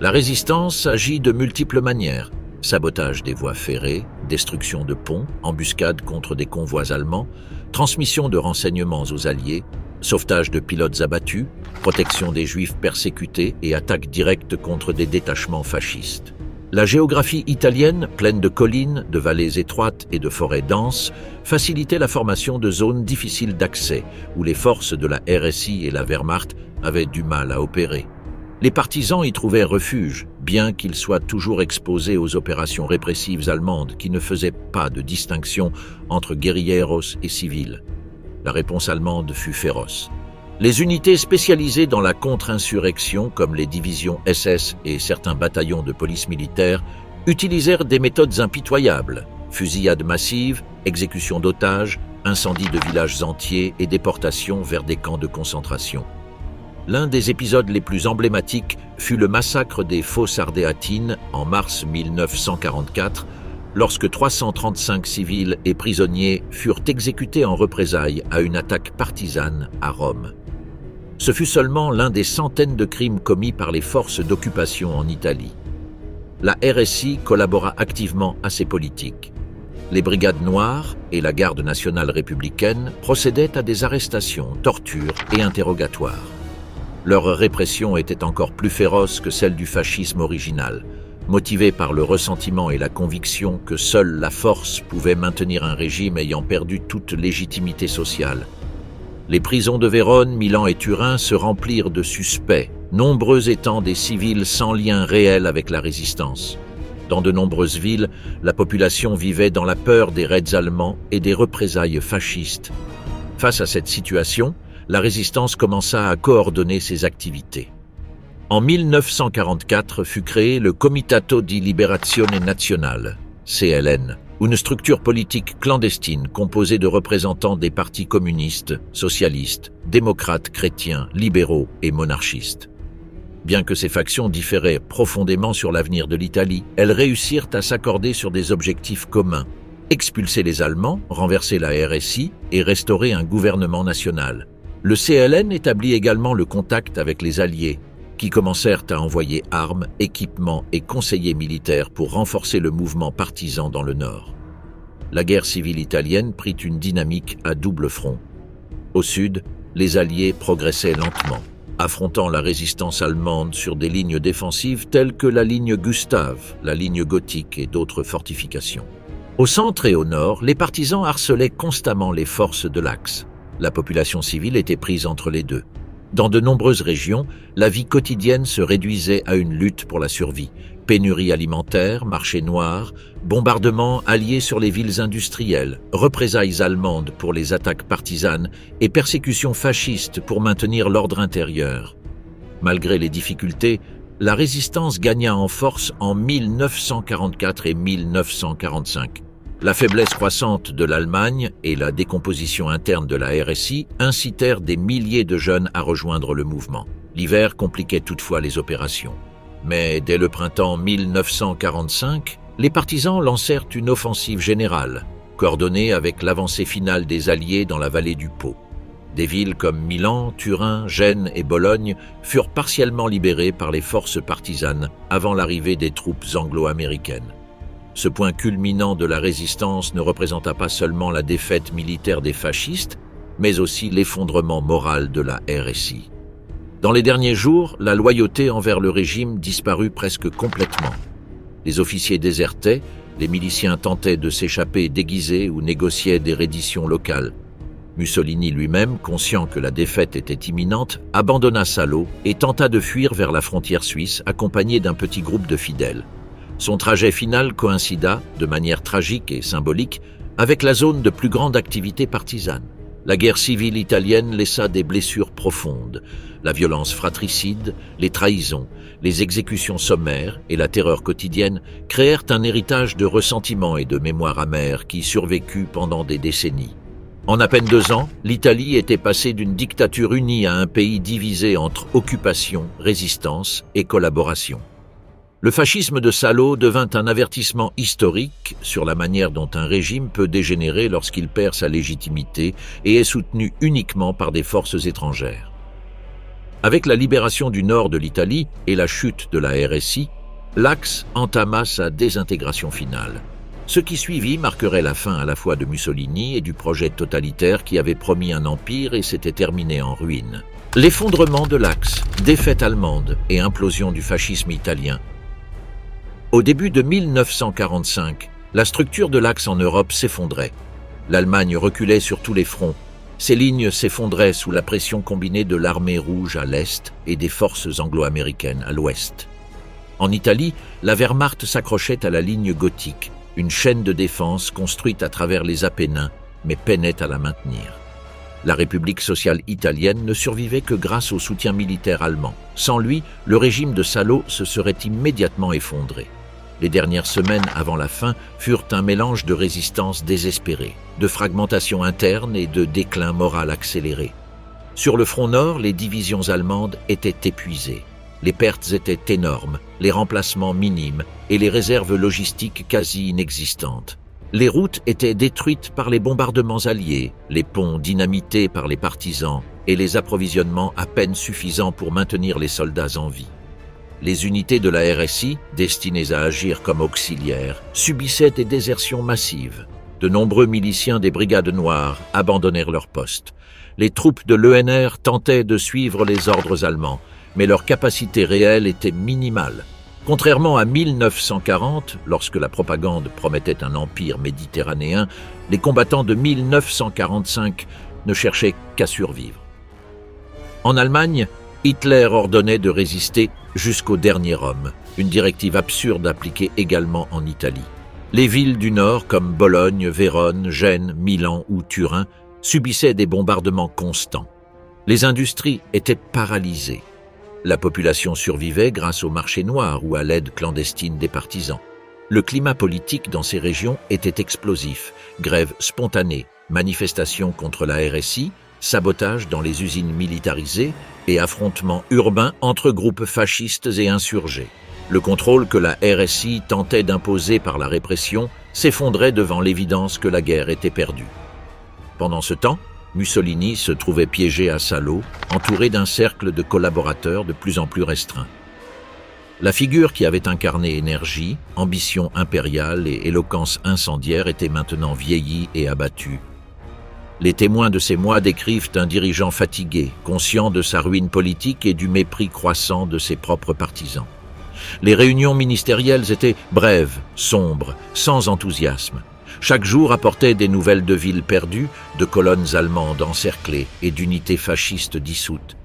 La résistance agit de multiples manières: sabotage des voies ferrées, destruction de ponts, embuscade contre des convois allemands, transmission de renseignements aux Alliés, sauvetage de pilotes abattus, protection des Juifs persécutés et attaque directe contre des détachements fascistes. La géographie italienne, pleine de collines, de vallées étroites et de forêts denses, facilitait la formation de zones difficiles d'accès, où les forces de la RSI et la Wehrmacht avaient du mal à opérer. Les partisans y trouvaient refuge, bien qu'ils soient toujours exposés aux opérations répressives allemandes qui ne faisaient pas de distinction entre guérilleros et civils. La réponse allemande fut féroce. Les unités spécialisées dans la contre-insurrection, comme les divisions SS et certains bataillons de police militaire, utilisèrent des méthodes impitoyables: fusillades massives, exécutions d'otages, incendies de villages entiers et déportations vers des camps de concentration. L'un des épisodes les plus emblématiques fut le massacre des Fosses Ardéatines en mars 1944, lorsque 335 civils et prisonniers furent exécutés en représailles à une attaque partisane à Rome. Ce fut seulement l'un des centaines de crimes commis par les forces d'occupation en Italie. La RSI collabora activement à ces politiques. Les brigades noires et la garde nationale républicaine procédaient à des arrestations, tortures et interrogatoires. Leur répression était encore plus féroce que celle du fascisme original, motivée par le ressentiment et la conviction que seule la force pouvait maintenir un régime ayant perdu toute légitimité sociale. Les prisons de Vérone, Milan et Turin se remplirent de suspects, nombreux étant des civils sans lien réel avec la résistance. Dans de nombreuses villes, la population vivait dans la peur des raids allemands et des représailles fascistes. Face à cette situation, la résistance commença à coordonner ses activités. En 1944 fut créé le Comitato di Liberazione Nazionale, CLN, une structure politique clandestine composée de représentants des partis communistes, socialistes, démocrates, chrétiens, libéraux et monarchistes. Bien que ces factions différaient profondément sur l'avenir de l'Italie, elles réussirent à s'accorder sur des objectifs communs: expulser les Allemands, renverser la RSI et restaurer un gouvernement national. Le CLN établit également le contact avec les Alliés. qui commencèrent à envoyer armes, équipements et conseillers militaires pour renforcer le mouvement partisan dans le nord. La guerre civile italienne prit une dynamique à double front. Au sud, les Alliés progressaient lentement, affrontant la résistance allemande sur des lignes défensives telles que la ligne Gustave, la ligne gothique et d'autres fortifications. Au centre et au nord, les partisans harcelaient constamment les forces de l'Axe. La population civile était prise entre les deux. Dans de nombreuses régions, la vie quotidienne se réduisait à une lutte pour la survie. Pénurie alimentaire, marché noir, bombardements alliés sur les villes industrielles, représailles allemandes pour les attaques partisanes et persécutions fascistes pour maintenir l'ordre intérieur. Malgré les difficultés, la résistance gagna en force en 1944 et 1945. La faiblesse croissante de l'Allemagne et la décomposition interne de la RSI incitèrent des milliers de jeunes à rejoindre le mouvement. L'hiver compliquait toutefois les opérations. Mais dès le printemps 1945, les partisans lancèrent une offensive générale, coordonnée avec l'avancée finale des Alliés dans la vallée du Pô. Des villes comme Milan, Turin, Gênes et Bologne furent partiellement libérées par les forces partisanes avant l'arrivée des troupes anglo-américaines. Ce point culminant de la résistance ne représenta pas seulement la défaite militaire des fascistes, mais aussi l'effondrement moral de la RSI. Dans les derniers jours, la loyauté envers le régime disparut presque complètement. Les officiers désertaient, les miliciens tentaient de s'échapper déguisés ou négociaient des redditions locales. Mussolini lui-même, conscient que la défaite était imminente, abandonna Salo et tenta de fuir vers la frontière suisse accompagné d'un petit groupe de fidèles. Son trajet final coïncida, de manière tragique et symbolique, avec la zone de plus grande activité partisane. La guerre civile italienne laissa des blessures profondes. La violence fratricide, les trahisons, les exécutions sommaires et la terreur quotidienne créèrent un héritage de ressentiment et de mémoire amère qui survécut pendant des décennies. En à peine 2 ans, l'Italie était passée d'une dictature unie à un pays divisé entre occupation, résistance et collaboration. Le fascisme de Salo devint un avertissement historique sur la manière dont un régime peut dégénérer lorsqu'il perd sa légitimité et est soutenu uniquement par des forces étrangères. Avec la libération du nord de l'Italie et la chute de la RSI, l'Axe entama sa désintégration finale. Ce qui suivit marquerait la fin à la fois de Mussolini et du projet totalitaire qui avait promis un empire et s'était terminé en ruine. L'effondrement de l'Axe, défaite allemande et implosion du fascisme italien. Au début de 1945, la structure de l'Axe en Europe s'effondrait. L'Allemagne reculait sur tous les fronts. Ses lignes s'effondraient sous la pression combinée de l'armée rouge à l'est et des forces anglo-américaines à l'ouest. En Italie, la Wehrmacht s'accrochait à la ligne gothique, une chaîne de défense construite à travers les Apennins, mais peinait à la maintenir. La République sociale italienne ne survivait que grâce au soutien militaire allemand. Sans lui, le régime de Salo se serait immédiatement effondré. Les dernières semaines avant la fin furent un mélange de résistance désespérée, de fragmentation interne et de déclin moral accéléré. Sur le front nord, les divisions allemandes étaient épuisées. Les pertes étaient énormes, les remplacements minimes et les réserves logistiques quasi inexistantes. Les routes étaient détruites par les bombardements alliés, les ponts dynamités par les partisans et les approvisionnements à peine suffisants pour maintenir les soldats en vie. Les unités de la RSI, destinées à agir comme auxiliaires, subissaient des désertions massives. De nombreux miliciens des brigades noires abandonnèrent leur poste. Les troupes de l'ENR tentaient de suivre les ordres allemands, mais leur capacité réelle était minimale. Contrairement à 1940, lorsque la propagande promettait un empire méditerranéen, les combattants de 1945 ne cherchaient qu'à survivre. En Allemagne, Hitler ordonnait de résister jusqu'au dernier homme, une directive absurde appliquée également en Italie. Les villes du nord comme Bologne, Vérone, Gênes, Milan ou Turin subissaient des bombardements constants. Les industries étaient paralysées. La population survivait grâce au marché noir ou à l'aide clandestine des partisans. Le climat politique dans ces régions était explosif. Grèves spontanées, manifestations contre la RSI, sabotage dans les usines militarisées et affrontements urbains entre groupes fascistes et insurgés. Le contrôle que la RSI tentait d'imposer par la répression s'effondrait devant l'évidence que la guerre était perdue. Pendant ce temps, Mussolini se trouvait piégé à Salo, entouré d'un cercle de collaborateurs de plus en plus restreint. La figure qui avait incarné énergie, ambition impériale et éloquence incendiaire était maintenant vieillie et abattue. Les témoins de ces mois décrivent un dirigeant fatigué, conscient de sa ruine politique et du mépris croissant de ses propres partisans. Les réunions ministérielles étaient brèves, sombres, sans enthousiasme. Chaque jour apportait des nouvelles de villes perdues, de colonnes allemandes encerclées et d'unités fascistes dissoutes.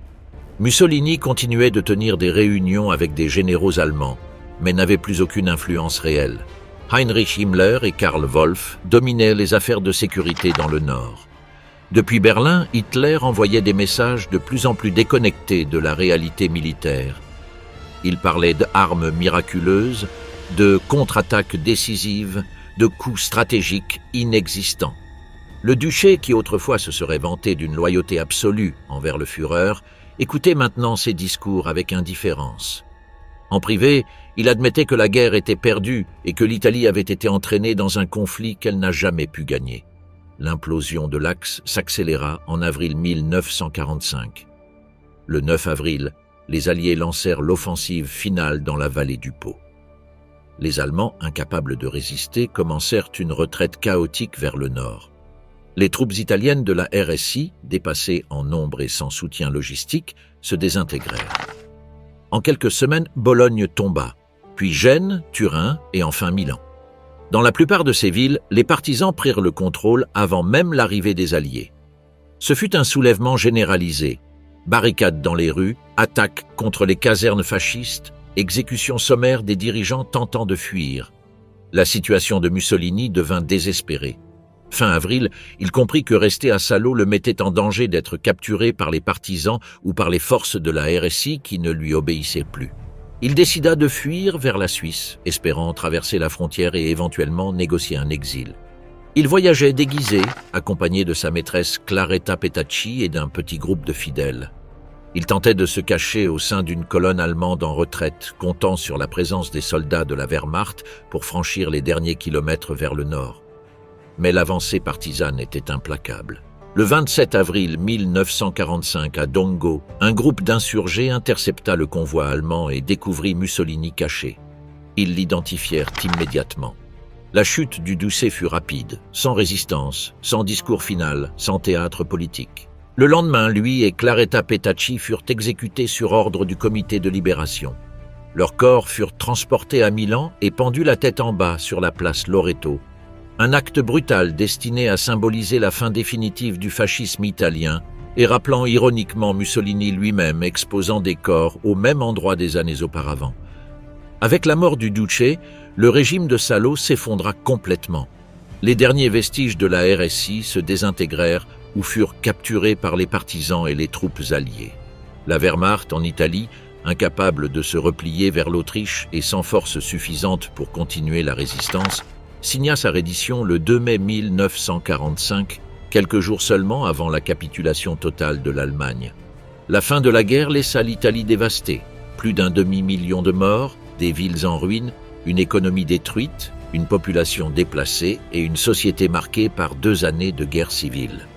Mussolini continuait de tenir des réunions avec des généraux allemands, mais n'avait plus aucune influence réelle. Heinrich Himmler et Karl Wolff dominaient les affaires de sécurité dans le Nord. Depuis Berlin, Hitler envoyait des messages de plus en plus déconnectés de la réalité militaire. Il parlait d'armes miraculeuses, de contre-attaques décisives, de coups stratégiques inexistants. Le duché, qui autrefois se serait vanté d'une loyauté absolue envers le Führer, écoutait maintenant ces discours avec indifférence. En privé, il admettait que la guerre était perdue et que l'Italie avait été entraînée dans un conflit qu'elle n'a jamais pu gagner. L'implosion de l'Axe s'accéléra en avril 1945. Le 9 avril, les Alliés lancèrent l'offensive finale dans la vallée du Pô. Les Allemands, incapables de résister, commencèrent une retraite chaotique vers le nord. Les troupes italiennes de la RSI, dépassées en nombre et sans soutien logistique, se désintégrèrent. En quelques semaines, Bologne tomba, puis Gênes, Turin et enfin Milan. Dans la plupart de ces villes, les partisans prirent le contrôle avant même l'arrivée des Alliés. Ce fut un soulèvement généralisé. Barricades dans les rues, attaques contre les casernes fascistes, exécutions sommaires des dirigeants tentant de fuir. La situation de Mussolini devint désespérée. Fin avril, il comprit que rester à Salo le mettait en danger d'être capturé par les partisans ou par les forces de la RSI qui ne lui obéissaient plus. Il décida de fuir vers la Suisse, espérant traverser la frontière et éventuellement négocier un exil. Il voyageait déguisé, accompagné de sa maîtresse Claretta Petacci et d'un petit groupe de fidèles. Il tentait de se cacher au sein d'une colonne allemande en retraite, comptant sur la présence des soldats de la Wehrmacht pour franchir les derniers kilomètres vers le nord. Mais l'avancée partisane était implacable. Le 27 avril 1945, à Dongo, un groupe d'insurgés intercepta le convoi allemand et découvrit Mussolini caché. Ils l'identifièrent immédiatement. La chute du Duce fut rapide, sans résistance, sans discours final, sans théâtre politique. Le lendemain, lui et Claretta Petacci furent exécutés sur ordre du comité de libération. Leurs corps furent transportés à Milan et pendus la tête en bas sur la place Loreto. Un acte brutal destiné à symboliser la fin définitive du fascisme italien et rappelant ironiquement Mussolini lui-même exposant des corps au même endroit des années auparavant. Avec la mort du Duce, le régime de Salo s'effondra complètement. Les derniers vestiges de la RSI se désintégrèrent ou furent capturés par les partisans et les troupes alliées. La Wehrmacht en Italie, incapable de se replier vers l'Autriche et sans force suffisante pour continuer la résistance, signa sa reddition le 2 mai 1945, quelques jours seulement avant la capitulation totale de l'Allemagne. La fin de la guerre laissa l'Italie dévastée. Plus d'un demi-million de morts, des villes en ruine, une économie détruite, une population déplacée et une société marquée par 2 années de guerre civile.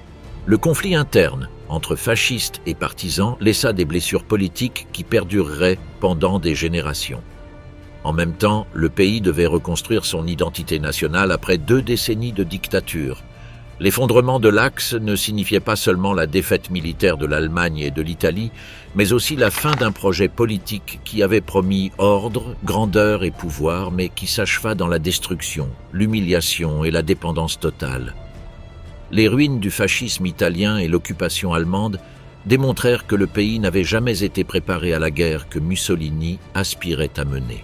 Le conflit interne entre fascistes et partisans laissa des blessures politiques qui perdureraient pendant des générations. En même temps, le pays devait reconstruire son identité nationale après 2 décennies de dictature. L'effondrement de l'Axe ne signifiait pas seulement la défaite militaire de l'Allemagne et de l'Italie, mais aussi la fin d'un projet politique qui avait promis ordre, grandeur et pouvoir, mais qui s'acheva dans la destruction, l'humiliation et la dépendance totale. Les ruines du fascisme italien et l'occupation allemande démontrèrent que le pays n'avait jamais été préparé à la guerre que Mussolini aspirait à mener.